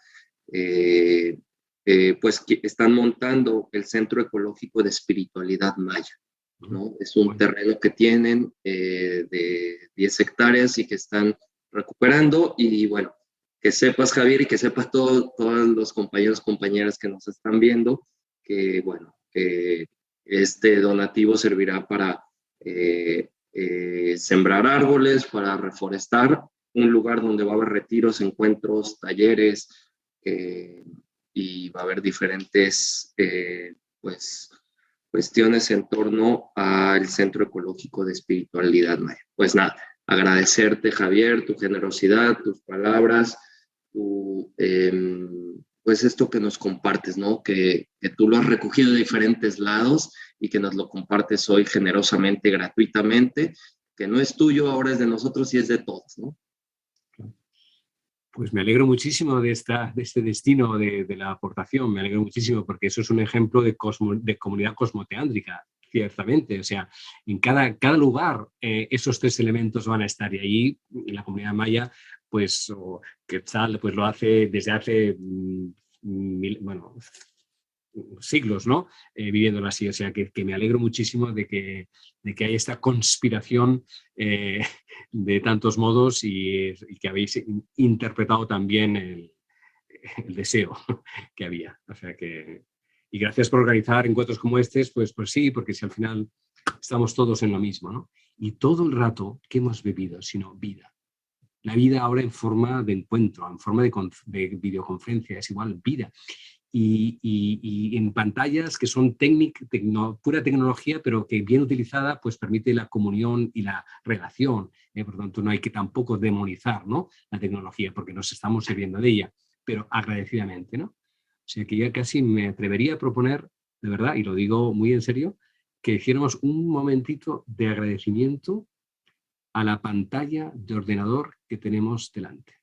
pues están montando el Centro Ecológico de Espiritualidad Maya, ¿no? Es un terreno que tienen de 10 hectáreas y que están recuperando. Y bueno, que sepas, Javier, y que sepas todos los compañeros, compañeras que nos están viendo, que bueno, que este donativo servirá para sembrar árboles, para reforestar, un lugar donde va a haber retiros, encuentros, talleres, y va a haber diferentes pues cuestiones en torno al Centro Ecológico de Espiritualidad Maya. Pues nada, agradecerte, Javier, tu generosidad, tus palabras, pues esto que nos compartes, ¿no? Que tú lo has recogido de diferentes lados y que nos lo compartes hoy generosamente, gratuitamente, que no es tuyo, ahora es de nosotros y es de todos, ¿no? Pues me alegro muchísimo de este destino de la aportación, me alegro muchísimo porque eso es un ejemplo de comunidad cosmoteándrica, ciertamente. O sea, en cada lugar esos tres elementos van a estar, y ahí la comunidad maya, pues, pues lo hace desde hace, bueno, siglos, ¿no? Viviéndolo así. O sea, que me alegro muchísimo de que hay esta conspiración de tantos modos y que habéis interpretado también el deseo que había. O sea que, y gracias por organizar encuentros como estos, pues sí, porque si al final estamos todos en lo mismo, ¿no? Y todo el rato que hemos vivido, sino vida. La vida ahora en forma de encuentro, en forma de videoconferencia, es igual vida. Y en pantallas que son pura tecnología, pero que bien utilizada pues permite la comunión y la relación. Por lo tanto, no hay que tampoco demonizar, ¿no?, la tecnología, porque nos estamos sirviendo de ella, pero agradecidamente, ¿no? O sea que ya casi me atrevería a proponer, de verdad, y lo digo muy en serio, que hiciéramos un momentito de agradecimiento a la pantalla de ordenador que tenemos delante.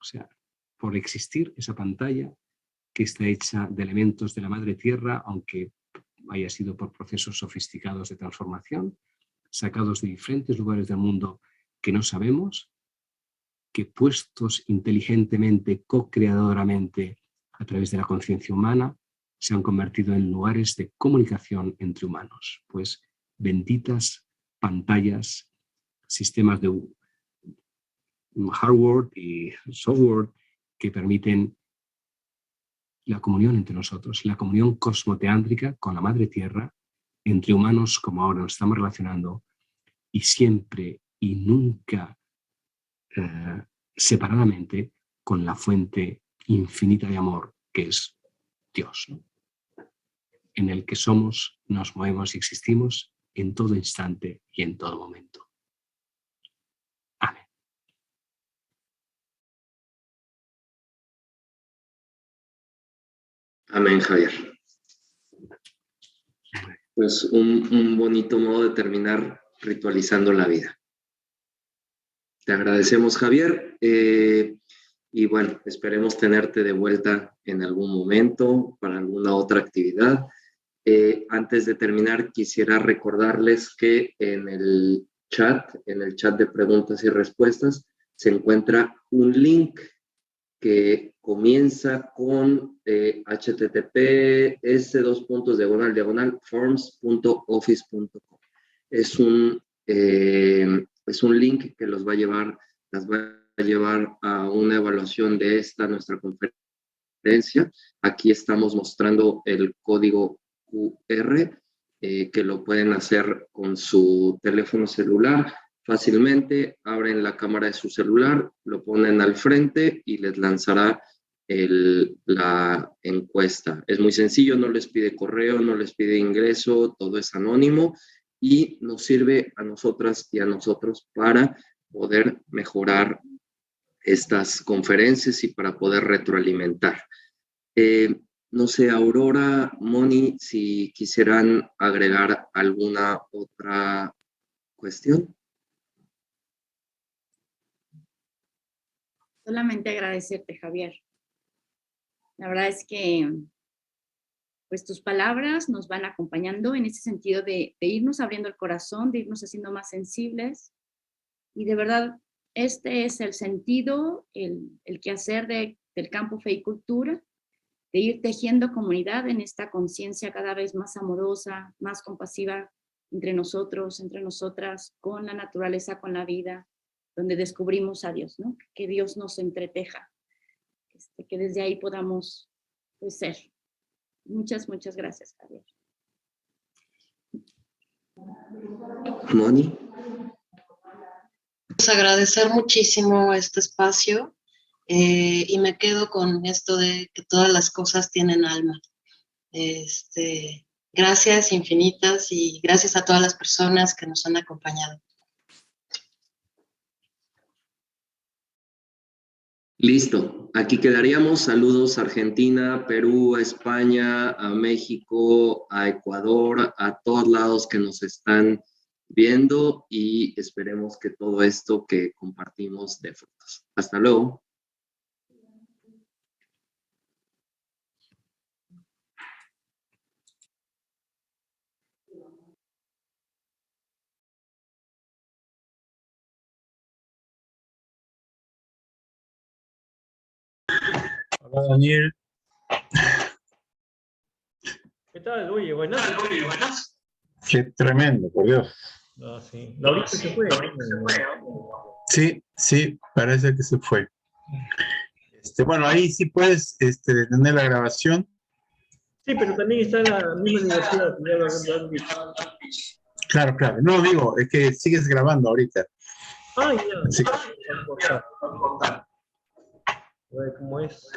O sea, por existir esa pantalla que está hecha de elementos de la madre tierra, aunque haya sido por procesos sofisticados de transformación, sacados de diferentes lugares del mundo que no sabemos, que puestos inteligentemente, co-creadoramente a través de la conciencia humana, se han convertido en lugares de comunicación entre humanos. Pues benditas pantallas, sistemas de hardware y software que permiten la comunión entre nosotros, la comunión cosmoteántrica con la Madre Tierra, entre humanos como ahora nos estamos relacionando, y siempre y nunca separadamente con la fuente infinita de amor que es Dios, ¿no?, en el que somos, nos movemos y existimos en todo instante y en todo momento. Amén. Amén, Javier. Pues un bonito modo de terminar ritualizando la vida. Te agradecemos, Javier. Y bueno, esperemos tenerte de vuelta en algún momento para alguna otra actividad. Antes de terminar, quisiera recordarles que en el chat de preguntas y respuestas, se encuentra un link que comienza con https://forms.office.com. Es un link que las va a llevar a una evaluación de nuestra conferencia. Aquí estamos mostrando el código QR, que lo pueden hacer con su teléfono celular. Fácilmente abren la cámara de su celular, lo ponen al frente y les lanzará la encuesta. Es muy sencillo, no les pide correo, no les pide ingreso, todo es anónimo y nos sirve a nosotras y a nosotros para poder mejorar estas conferencias y para poder retroalimentar. No sé, Aurora, Moni, si quisieran agregar alguna otra cuestión. Solamente agradecerte, Javier. La verdad es que pues tus palabras nos van acompañando en ese sentido de irnos abriendo el corazón, de irnos haciendo más sensibles. Y de verdad, este es el sentido, el quehacer del campo Fe y Cultura, de ir tejiendo comunidad en esta conciencia cada vez más amorosa, más compasiva entre nosotros, entre nosotras, con la naturaleza, con la vida, donde descubrimos a Dios, ¿no? Que Dios nos entreteja, que desde ahí podamos pues, ser. Muchas, muchas gracias, Javier. Moni. Pues agradecer muchísimo este espacio y me quedo con esto de que todas las cosas tienen alma. Gracias infinitas y gracias a todas las personas que nos han acompañado. Listo, aquí quedaríamos. Saludos a Argentina, Perú, a España, a México, a Ecuador, a todos lados que nos están viendo y esperemos que todo esto que compartimos dé frutos. Hasta luego. Hola, Daniel. ¿Qué tal? Oye, buenas. Qué tremendo, por Dios. Ah, sí. Laurita se fue. Sí, parece que se fue. Bueno, ahí sí puedes detener la grabación. Sí, pero también está en la misma universidad. Ya lo han dicho. Claro. No, digo, es que sigues grabando ahorita. Ah, ya. Sí. Vamos a cortar. A ver cómo es.